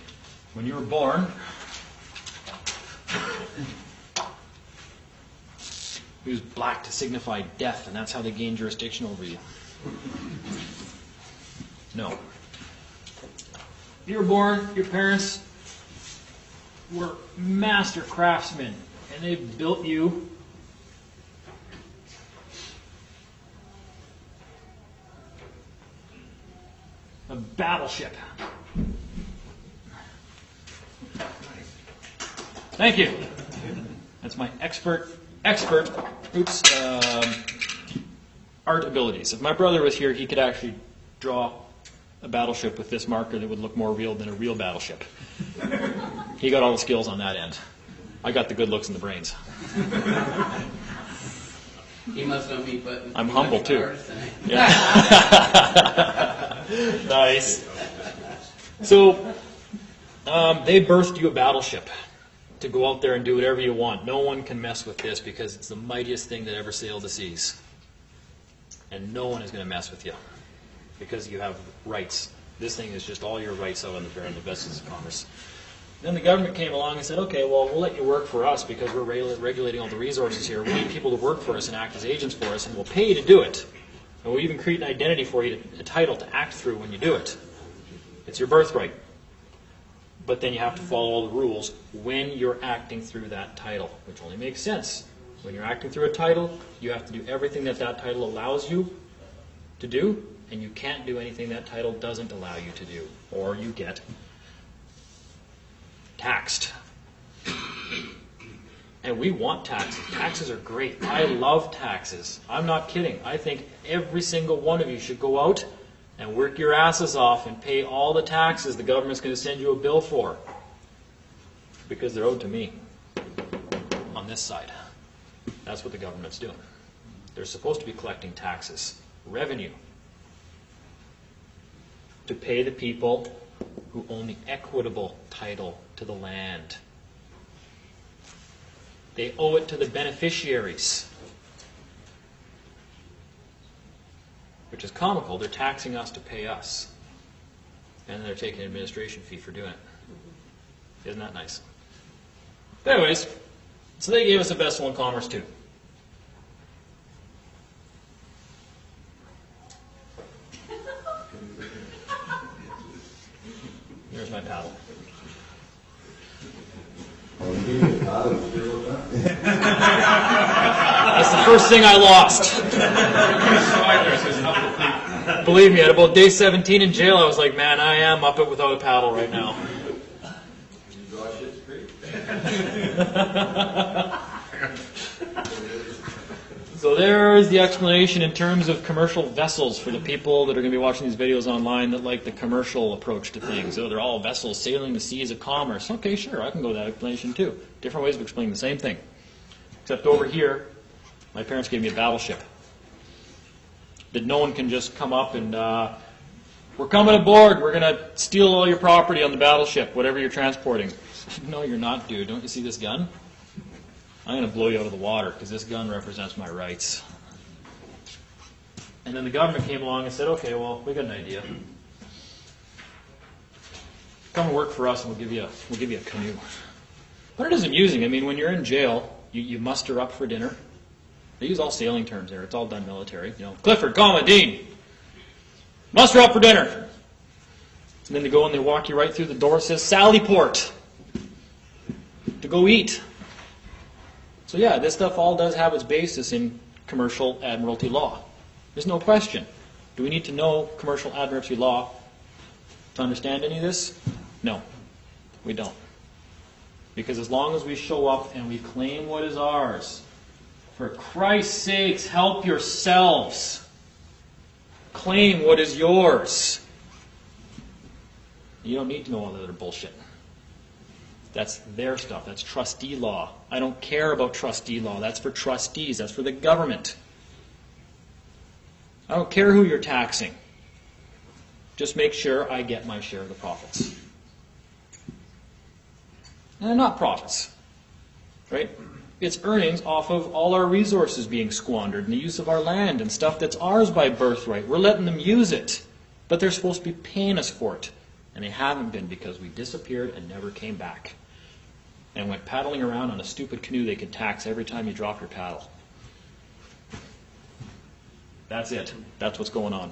when you were born, he was black to signify death, and that's how they gained jurisdiction over you. No. You were born, your parents were master craftsmen, and they built you a battleship. Thank you. That's my expert art abilities. If my brother was here, he could actually draw a battleship with this marker that would look more real than a real battleship. He got all the skills on that end. I got the good looks and the brains. He must know me, but I'm humble too. Yeah. Nice. So they birthed you a battleship to go out there and do whatever you want. No one can mess with this because it's the mightiest thing that ever sailed the seas. And no one is going to mess with you because you have rights. This thing is just all your rights out on the vessels of commerce. Then the government came along and said, okay, well, we'll let you work for us because we're regulating all the resources here. We need people to work for us and act as agents for us, and we'll pay you to do it. And we'll even create an identity for you, a title to act through when you do it. It's your birthright. But then you have to follow all the rules when you're acting through that title, which only makes sense. When you're acting through a title, you have to do everything that that title allows you to do, and you can't do anything that title doesn't allow you to do, or you get taxed. And we want taxes. Taxes are great. I love taxes. I'm not kidding. I think every single one of you should go out and work your asses off and pay all the taxes the government's going to send you a bill for. Because they're owed to me on this side. That's what the government's doing. They're supposed to be collecting taxes, revenue, to pay the people who own the equitable title to the land. They owe it to the beneficiaries. Which is comical. They're taxing us to pay us. And they're taking an administration fee for doing it. Isn't that nice? But anyways, so they gave us a vessel in commerce too. There's my paddle. That's the first thing I lost. Believe me, at about day 17 in jail, I was like, man, I am up it without a paddle right now. So there's the explanation in terms of commercial vessels for the people that are going to be watching these videos online that like the commercial approach to things. Oh, they're all vessels sailing the seas of commerce. Okay, sure, I can go with that explanation too. Different ways of explaining the same thing. Except over here, my parents gave me a battleship. That no one can just come up and, we're coming aboard, we're going to steal all your property on the battleship, whatever you're transporting. No, you're not, dude. Don't you see this gun? I'm going to blow you out of the water because this gun represents my rights. And then the government came along and said, okay, well, we got an idea. Come and work for us and we'll give you a canoe. But it is amusing. I mean, when you're in jail, you muster up for dinner. They use all sailing terms there. It's all done military. You know, Clifford, comma, Dean. Muster up for dinner. And then they go and they walk you right through the door. It says Sallyport. To go eat. So yeah, this stuff all does have its basis in commercial admiralty law. There's no question. Do we need to know commercial admiralty law to understand any of this? No, we don't. Because as long as we show up and we claim what is ours, for Christ's sakes, help yourselves. Claim what is yours. You don't need to know all the other bullshit. That's their stuff. That's trustee law. I don't care about trustee law. That's for trustees. That's for the government. I don't care who you're taxing. Just make sure I get my share of the profits. And they're not profits. Right? It's earnings off of all our resources being squandered and the use of our land and stuff that's ours by birthright. We're letting them use it. But they're supposed to be paying us for it. And they haven't been because we disappeared and never came back. And went paddling around on a stupid canoe they could tax every time you drop your paddle. That's it. That's what's going on.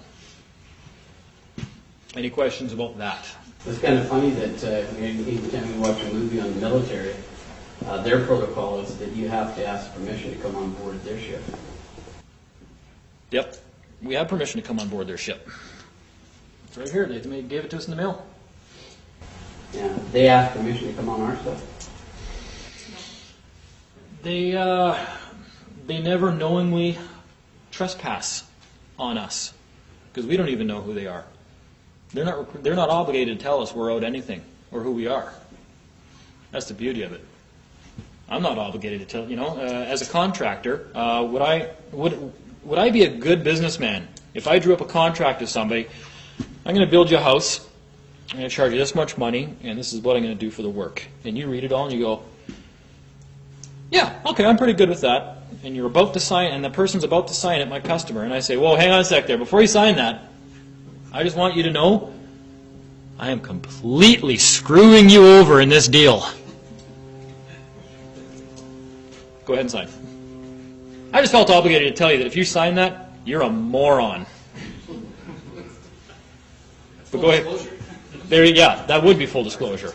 Any questions about that? It's kind of funny that every time you watch a movie on the military, their protocol is that you have to ask permission to come on board their ship. Yep. We have permission to come on board their ship. It's right here. They gave it to us in the mail. Yeah, they ask permission to come on our stuff. They never knowingly trespass on us because we don't even know who they are. They're not obligated to tell us we're owed anything or who we are. That's the beauty of it. I'm not obligated to tell. You know, as a contractor, would I be a good businessman if I drew up a contract with somebody? I'm going to build you a house. I'm going to charge you this much money, and this is what I'm going to do for the work. And you read it all, and you go, yeah, okay, I'm pretty good with that. And you're about to sign, and the person's about to sign it, my customer, and I say, whoa, hang on a sec there. Before you sign that, I just want you to know I am completely screwing you over in this deal. Go ahead and sign. I just felt obligated to tell you that if you sign that, you're a moron. But go ahead. There, yeah, that would be full disclosure.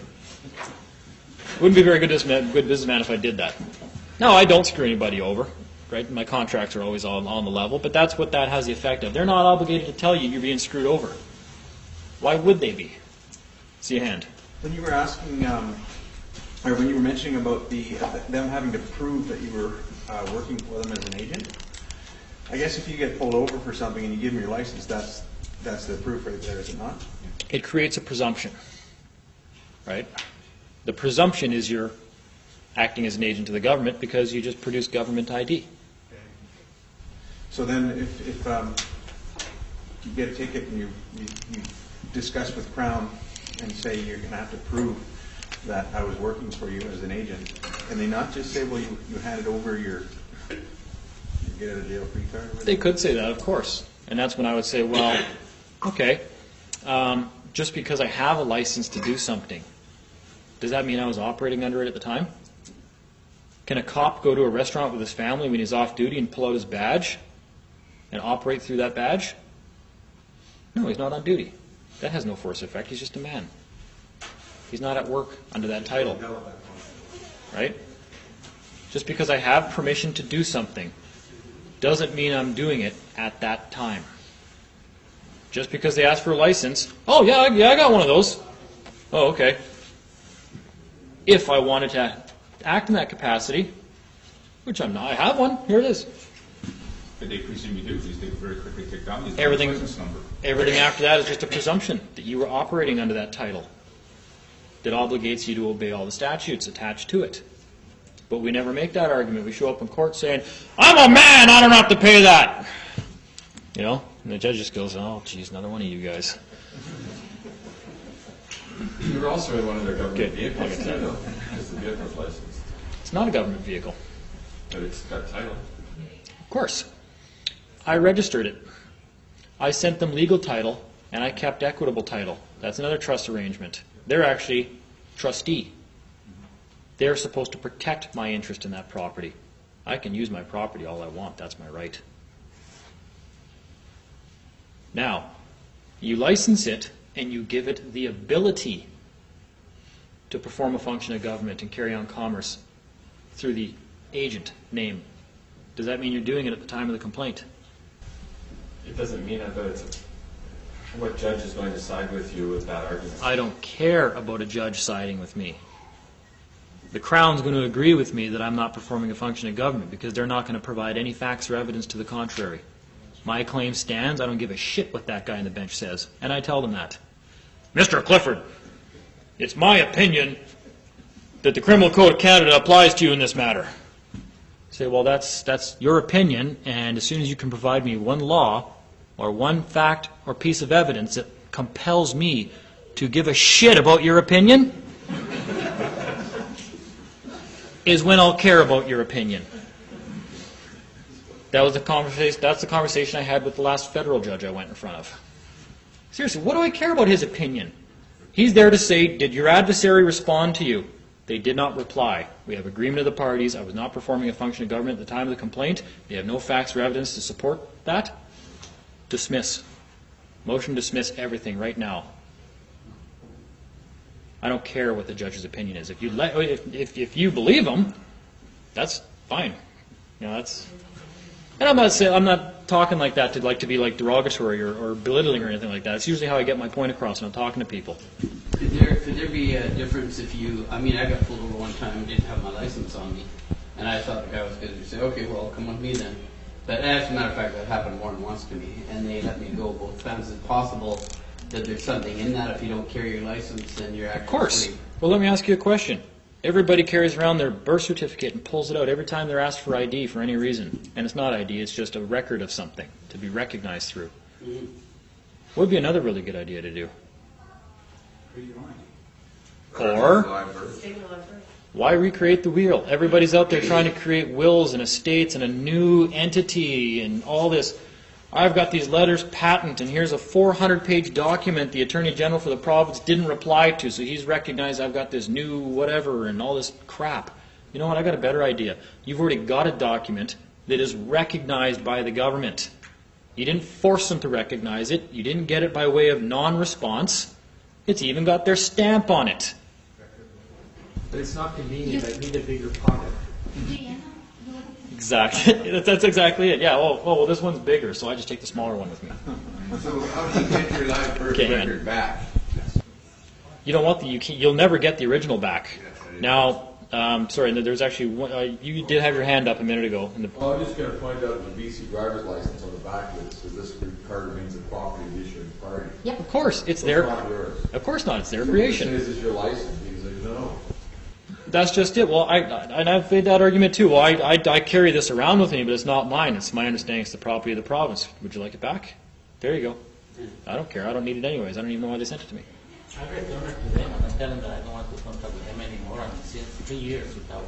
Wouldn't be a very good businessman if I did that. No, I don't screw anybody over, right? My contracts are always on the level, but that's what that has the effect of. They're not obligated to tell you you're being screwed over. Why would they be? See a hand. When you were asking, or when you were mentioning about them having to prove that you were working for them as an agent, I guess if you get pulled over for something and you give them your license, that's the proof right there, is it not? It creates a presumption, right? The presumption is you're acting as an agent of the government because you just produced government ID. So then if you get a ticket and you discuss with Crown and say you're going to have to prove that I was working for you as an agent, and they not just say, well, you handed over your get out of jail free card? They could say that, of course. And that's when I would say, well, okay, just because I have a license to do something, does that mean I was operating under it at the time? Can a cop go to a restaurant with his family when he's off duty and pull out his badge and operate through that badge? No, he's not on duty. That has no force effect. He's just a man. He's not at work under that title. Right? Just because I have permission to do something doesn't mean I'm doing it at that time. Just because they ask for a license, oh yeah, I got one of those. Oh, okay. If I wanted to act in that capacity, which I'm not, I have one, here it is. But they presume you do, because they very quickly take down his Everything license number. after that is just a presumption that you were operating under that title that obligates you to obey all the statutes attached to it. But we never make that argument. We show up in court saying, I'm a man, I don't have to pay that. You know, and the judge just goes, oh, geez, another one of you guys. You were also in one of their government Okay, vehicles, I'll get to too, that. though. It's the vehicle's license. It's not a government vehicle. But it's got title. Of course. I registered it. I sent them legal title, and I kept equitable title. That's another trust arrangement. They're actually trustee. They're supposed to protect my interest in that property. I can use my property all I want. That's my right. Now, you license it, and you give it the ability to perform a function of government and carry on commerce through the agent name. Does that mean you're doing it at the time of the complaint? It doesn't mean that, but it's what judge is going to side with you with that argument. I don't care about a judge siding with me. The Crown's going to agree with me that I'm not performing a function of government because they're not going to provide any facts or evidence to the contrary. My claim stands. I don't give a shit what that guy on the bench says. And I tell them that. Mr. Clifford, it's my opinion that the Criminal Code of Canada applies to you in this matter. Say, well, that's your opinion, and as soon as you can provide me one law or one fact or piece of evidence that compels me to give a shit about your opinion, is when I'll care about your opinion. That was the conversation. That's the conversation I had with the last federal judge I went in front of. Seriously, what do I care about his opinion? He's there to say, did your adversary respond to you? They did not reply. We have agreement of the parties. I was not performing a function of government at the time of the complaint. They have no facts or evidence to support that. Dismiss. Motion to dismiss everything right now. I don't care what the judge's opinion is. If you believe him, that's fine. You know, that's. And I'm not talking like that to be like derogatory or belittling or anything like that. It's usually how I get my point across when I'm talking to people. Could there be a difference if you, I got pulled over one time and didn't have my license on me, and I thought the guy was going to say, okay, well, come with me then. But as a matter of fact, that happened more than once to me, and they let me go both times. Is it possible that there's something in that if you don't carry your license, then you're actually Of course. free? Well, let me ask you a question. Everybody carries around their birth certificate and pulls it out every time they're asked for ID for any reason. And it's not ID, it's just a record of something to be recognized through. Mm-hmm. What would be another really good idea to do? Or, why recreate the wheel? Everybody's out there trying to create wills and estates and a new entity and all this. I've got these letters patent, and here's a 400-page document the Attorney General for the province didn't reply to, so he's recognized I've got this new whatever and all this crap. You know what? I got a better idea. You've already got a document that is recognized by the government. You didn't force them to recognize it. You didn't get it by way of non-response. It's even got their stamp on it. But it's not convenient, I need a bigger pocket. Exactly. That's exactly it. Yeah. Oh, well, this one's bigger, so I just take the smaller one with me. So how do you get your live birth Okay, hang on. record back? You don't want you'll never get the original back. Now, sorry, there's actually one, you did have your hand up a minute ago. Well, I'm just going to point out the BC driver's license on the back of it says this card remains the property of the issuing party. Yeah, of course, it's So their. It's not yours. Of course not. It's their So creation. It says it's your license. He's like, no. That's just it. Well, I've made that argument too. Well, I carry this around with me, but it's not mine. It's my understanding it's the property of the province. Would you like it back? There you go. I don't care. I don't need it anyways. I don't even know why they sent it to me. I returned it to them and I tell them that I don't want to contact with them anymore. And since 3 years without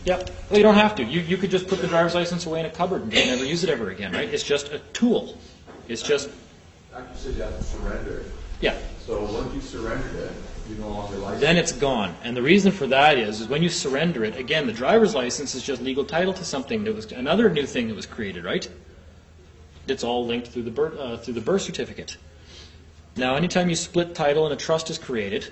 Yep. Well, you don't have to. You could just put the driver's license away in a cupboard and just never use it ever again, right? It's just a tool. It's just. Actually says you have to surrender it. Yeah. So once you surrendered it, you no longer licensed. Then it's gone. And the reason for that is when you surrender it, again, the driver's license is just legal title to something that was another new thing that was created, right? It's all linked through the birth certificate. Now, anytime you split title and a trust is created,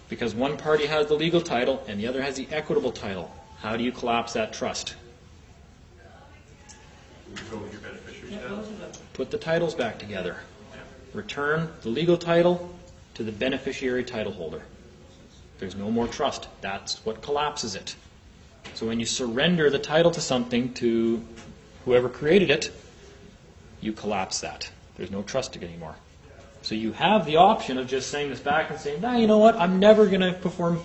because one party has the legal title and the other has the equitable title, how do you collapse that trust? Put the titles back together. Return the legal title to the beneficiary title holder. There's no more trust. That's what collapses it. So when you surrender the title to something to whoever created it, you collapse that. There's no trust anymore. So you have the option of just saying this back and saying, nah, you know what, I'm never going to perform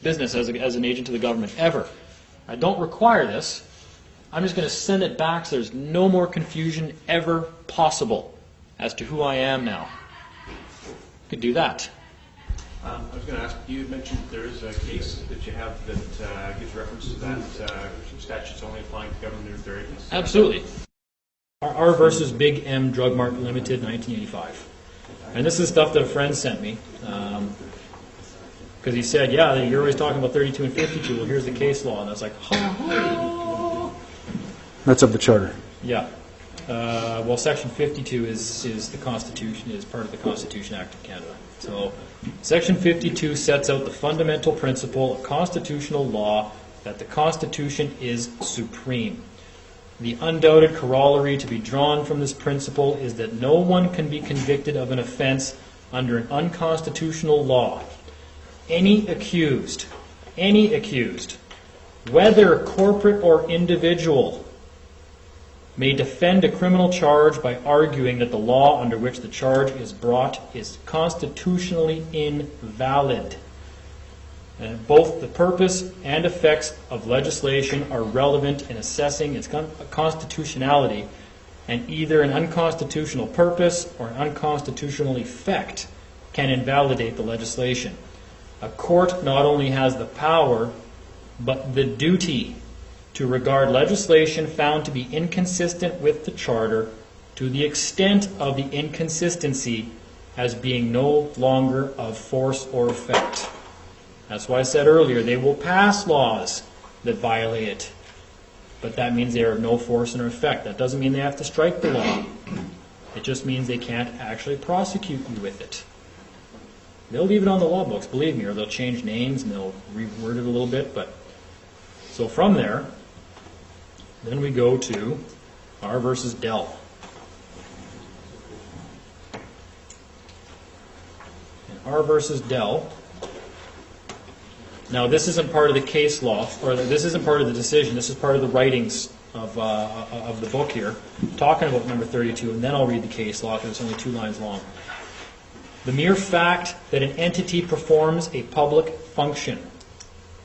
business as an agent to the government, ever. I don't require this. I'm just going to send it back so there's no more confusion ever possible as to who I am now. You could do that. I was going to ask, you mentioned there is a case that you have that gives reference to that statute's only applying to government authorities. Absolutely. R versus Big M Drug Mart Limited, 1985. And this is stuff that a friend sent me. Because he said, yeah, you're always talking about 32 and 52. Well, here's the case law. And I was like, That's of the charter. Yeah. Well, Section 52 is the Constitution, is part of the Constitution Act of Canada. So, Section 52 sets out the fundamental principle of constitutional law that the Constitution is supreme. The undoubted corollary to be drawn from this principle is that no one can be convicted of an offense under an unconstitutional law. Any accused, whether corporate or individual, may defend a criminal charge by arguing that the law under which the charge is brought is constitutionally invalid. And both the purpose and effects of legislation are relevant in assessing its constitutionality, and either an unconstitutional purpose or an unconstitutional effect can invalidate the legislation. A court not only has the power, but the duty to regard legislation found to be inconsistent with the Charter to the extent of the inconsistency as being no longer of force or effect. That's why I said earlier, they will pass laws that violate it. But that means they are of no force or effect. That doesn't mean they have to strike the law. It just means they can't actually prosecute you with it. They'll leave it on the law books, believe me, or they'll change names and they'll reword it a little bit. But so from there, then we go to R versus Dell. And R versus Dell. Now, this isn't part of the case law, or this isn't part of the decision. This is part of the writings of the book here, talking about number 32, and then I'll read the case law because it's only 2 lines long. The mere fact that an entity performs a public function,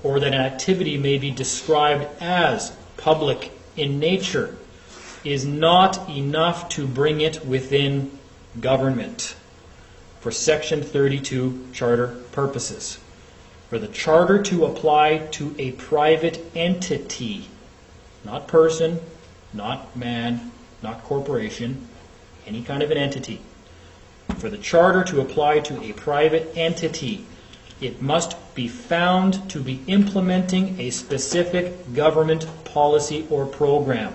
or that an activity may be described as public in nature, is not enough to bring it within government for Section 32 Charter purposes. For the Charter to apply to a private entity, not person, not man, not corporation, any kind of an entity. For the Charter to apply to a private entity, it must be found to be implementing a specific government policy or program.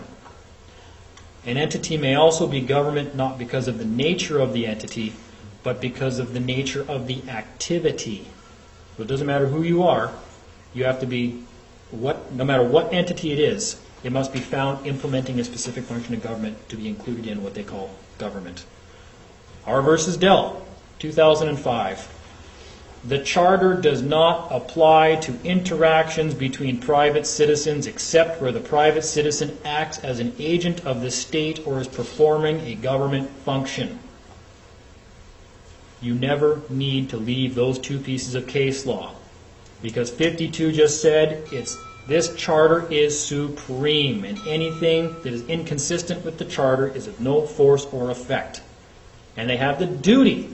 An entity may also be government not because of the nature of the entity, but because of the nature of the activity. So it doesn't matter who you are, you have to be, no matter what entity it is, it must be found implementing a specific function of government to be included in what they call government. R versus Dell, 2005. The Charter does not apply to interactions between private citizens except where the private citizen acts as an agent of the state or is performing a government function. You never need to leave those two pieces of case law, because 52 just said this Charter is supreme, and anything that is inconsistent with the Charter is of no force or effect. And they have the duty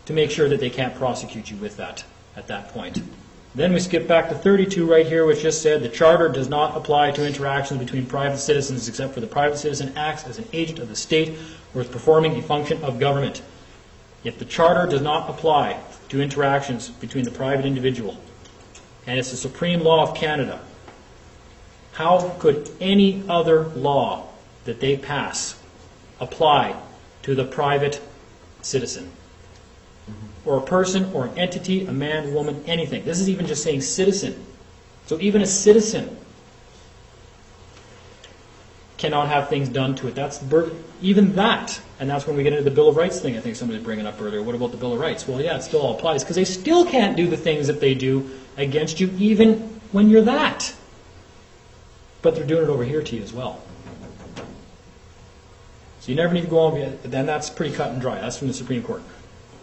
to make sure that they can't prosecute you with that at that point. Then we skip back to 32 right here, which just said the Charter does not apply to interactions between private citizens except for the private citizen acts as an agent of the state or is performing a function of government. If the Charter does not apply to interactions between the private individual, and it's the supreme law of Canada, how could any other law that they pass apply to the private citizen? Or a person, or an entity, a man, woman, anything. This is even just saying citizen. So even a citizen cannot have things done to it. That's the burden. Even that. And that's when we get into the Bill of Rights thing I think somebody was bringing up earlier. What about the Bill of Rights? Well, yeah, it still all applies, because they still can't do the things that they do against you even when you're that. But they're doing it over here to you as well. So you never need to go on. Then that's pretty cut and dry. That's from the Supreme Court.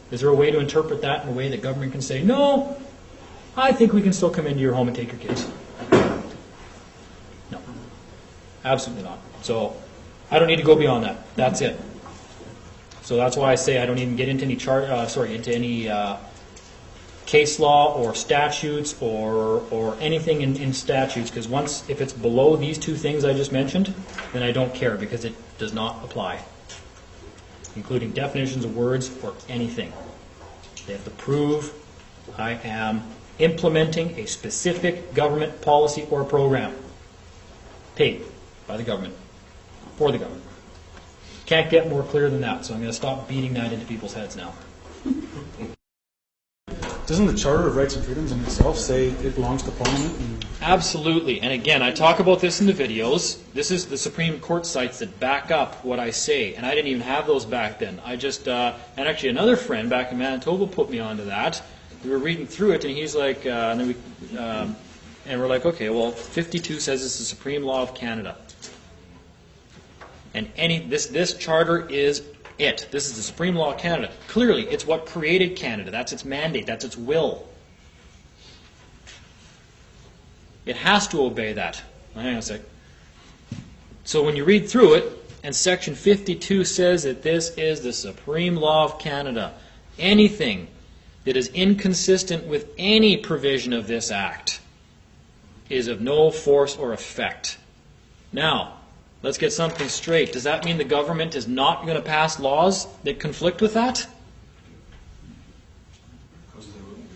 Is there a way to interpret that in a way that government can say, no, I think we can still come into your home and take your kids? No. Absolutely not. So I don't need to go beyond that. That's it. So that's why I say I don't even get into any case law or statutes or anything in statutes, because if it's below these two things I just mentioned, then I don't care, because it does not apply, including definitions of words or anything. They have to prove I am implementing a specific government policy or program paid by the government, for the government. Can't get more clear than that, so I'm going to stop beating that into people's heads now. Doesn't the Charter of Rights and Freedoms in itself say it belongs to Parliament? Absolutely. And again, I talk about this in the videos. This is the Supreme Court sites that back up what I say. And I didn't even have those back then. I just, and actually another friend back in Manitoba put me onto that. We were reading through it, and he's like, and we're like, okay, well, 52 says it's the supreme law of Canada. And this charter is it. This is the supreme law of Canada. Clearly, it's what created Canada. That's its mandate. That's its will. It has to obey that. Hang on a sec. So when you read through it, and Section 52 says that this is the supreme law of Canada, anything that is inconsistent with any provision of this Act is of no force or effect. Now, let's get something straight. Does that mean the government is not going to pass laws that conflict with that?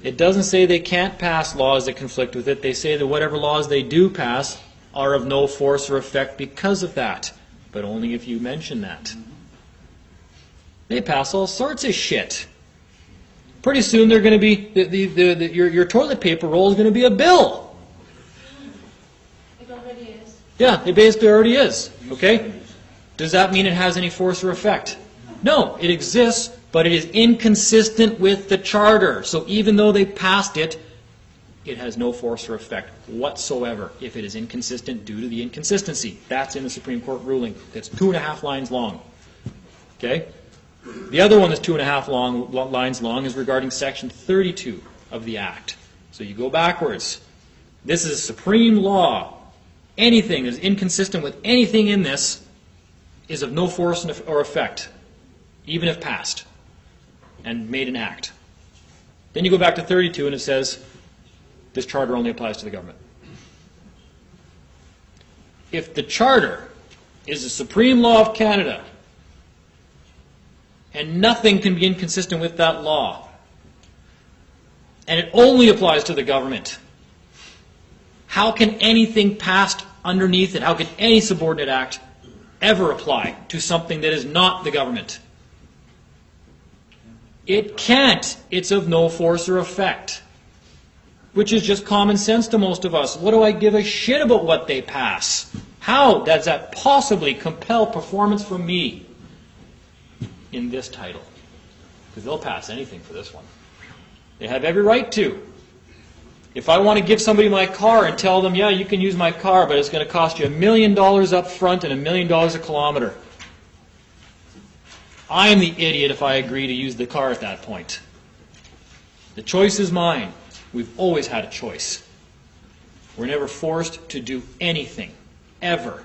It doesn't say they can't pass laws that conflict with it. They say that whatever laws they do pass are of no force or effect because of that. But only if you mention that. They pass all sorts of shit. Pretty soon they're going to be, your toilet paper roll is going to be a bill. It already is. Yeah, it basically already is. Okay? Does that mean it has any force or effect? No, it exists, but it is inconsistent with the Charter. So even though they passed it, it has no force or effect whatsoever if it is inconsistent due to the inconsistency. That's in the Supreme Court ruling. It's 2.5 lines long. Okay? The other one that's 2.5 lines long is regarding Section 32 of the Act. So you go backwards. This is supreme law. Anything that is inconsistent with anything in this is of no force or effect, even if passed and made an act. Then you go back to 32 and it says, this charter only applies to the government. If the charter is the supreme law of Canada and nothing can be inconsistent with that law, and it only applies to the government, how can anything passed underneath it, how can any subordinate act ever apply to something that is not the government? It can't. It's of no force or effect. Which is just common sense to most of us. What do I give a shit about what they pass? How does that possibly compel performance from me in this title? Because they'll pass anything for this one. They have every right to. If I want to give somebody my car and tell them, yeah, you can use my car, but it's going to cost you $1 million up front and $1 million a kilometer. I am the idiot if I agree to use the car at that point. The choice is mine. We've always had a choice. We're never forced to do anything, ever.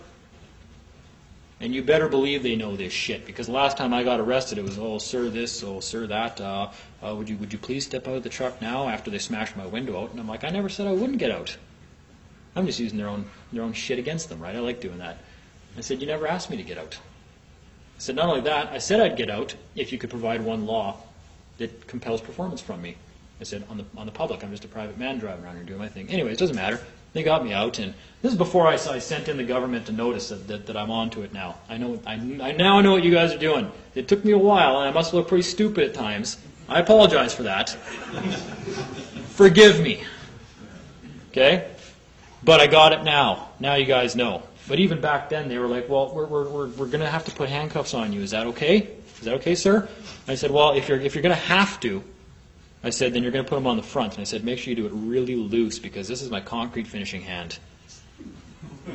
And you better believe they know this shit, because the last time I got arrested, it was, oh, sir, this, oh, sir, that. Would you please step out of the truck now after they smashed my window out? And I'm like, I never said I wouldn't get out. I'm just using their own shit against them, right? I like doing that. I said, you never asked me to get out. I said, not only that, I said I'd get out if you could provide one law that compels performance from me. I said, on the public, I'm just a private man driving around here doing my thing. Anyway, it doesn't matter. They got me out, and this is before I sent in the government to notice that I'm on to it now. I now know what you guys are doing. It took me a while, and I must look pretty stupid at times. I apologize for that. Forgive me. Okay? But I got it now. Now you guys know. But even back then, they were like, well, we're going to have to put handcuffs on you. Is that okay? Is that okay, sir? I said, well, if you're going to have to, I said, then you're going to put them on the front. And I said, make sure you do it really loose, because this is my concrete finishing hand.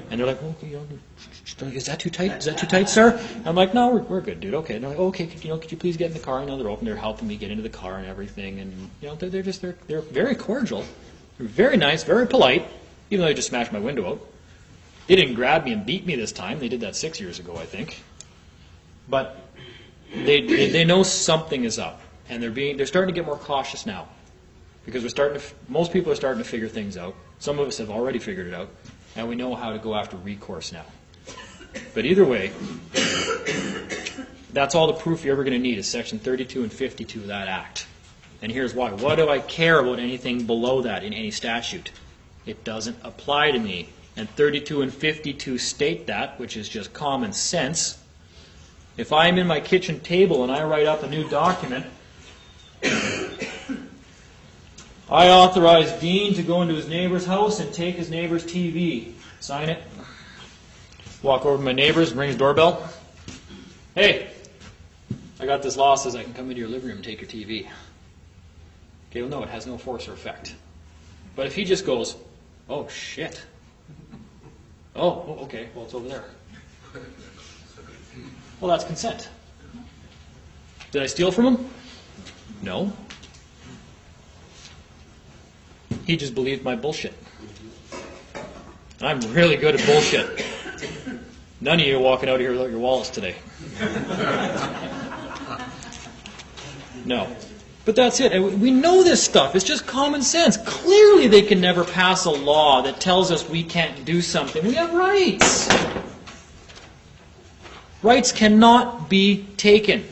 And they're like, okay, is that too tight? Is that too tight, sir? I'm like, no, we're good, dude. Okay. And they're like, okay, could you please get in the car? And they're open. They're helping me get into the car and everything. And they're very cordial. They're very nice, very polite, even though they just smashed my window out. They didn't grab me and beat me this time. They did that 6 years ago, I think. But they know something is up. And they're starting to get more cautious now, because most people are starting to figure things out. Some of us have already figured it out, and we know how to go after recourse now. But either way, that's all the proof you're ever going to need is Section 32 and 52 of that Act. And here's why. What do I care about anything below that in any statute? It doesn't apply to me. And 32 and 52 state that, which is just common sense. If I'm in my kitchen table and I write up a new document, I authorize Dean to go into his neighbor's house and take his neighbor's TV. Sign it. Walk over to my neighbor's, ring his doorbell. Hey, I got this law says I can come into your living room and take your TV. Okay, well, no, it has no force or effect. But if he just goes, oh, shit. Oh, okay, well, it's over there. Well, that's consent. Did I steal from him? No. He just believed my bullshit. And I'm really good at bullshit. None of you are walking out of here without your wallets today. No. But that's it. We know this stuff. It's just common sense. Clearly they can never pass a law that tells us we can't do something. We have rights. Rights cannot be taken.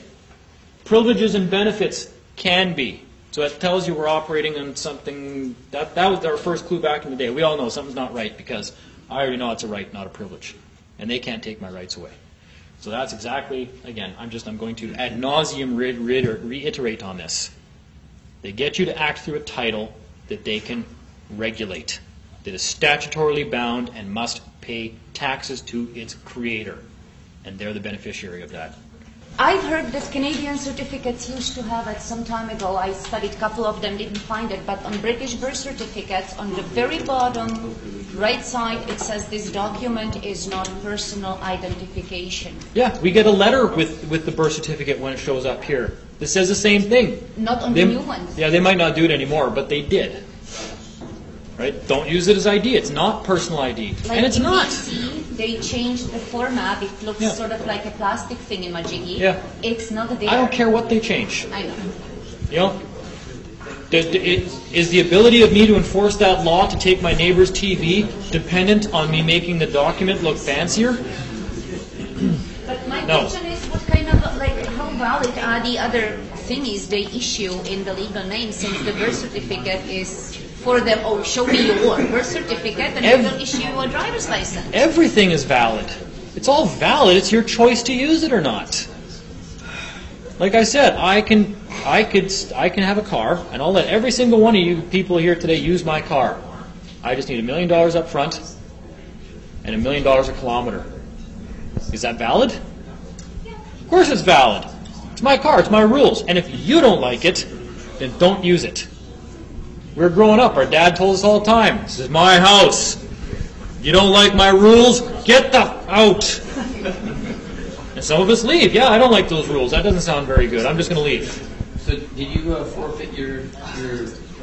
Privileges and benefits can be. So that tells you we're operating on something, that was our first clue back in the day. We all know something's not right because I already know it's a right, not a privilege. And they can't take my rights away. So that's exactly, again, I'm going to ad nauseum reiterate on this. They get you to act through a title that they can regulate, that is statutorily bound and must pay taxes to its creator. And they're the beneficiary of that. I've heard that Canadian certificates used to have it some time ago. I studied a couple of them, didn't find it. But on British birth certificates, on the very bottom right side, it says this document is not personal identification. Yeah, we get a letter with the birth certificate when it shows up here. This says the same thing. Not on the new ones. Yeah, they might not do it anymore, but they did. Right? Don't use it as ID. It's not personal ID. Like and it's not. BC, they changed the format. It looks sort of like a plastic thing in Majiggy. Yeah. It's not there. I don't care what they change. I know. You know? Is the ability of me to enforce that law to take my neighbor's TV dependent on me making the document look fancier? But my question is, what kind of, how valid are the other thingies they issue in the legal name, since the birth certificate is for them, oh, show me your birth certificate and we will issue you a driver's license. Everything is valid. It's all valid. It's your choice to use it or not. Like I said, I I can have a car, and I'll let every single one of you people here today use my car. I just need $1 million up front and $1 million a kilometer. Is that valid? Of course it's valid. It's my car, it's my rules. And if you don't like it, then don't use it. We were growing up, our dad told us all the time, this is my house. You don't like my rules? Get the out. And some of us leave. Yeah, I don't like those rules. That doesn't sound very good. I'm just going to leave. So did you forfeit your,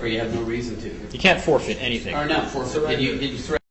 or you have no reason to? You can't forfeit anything. Or not forfeit, did you threaten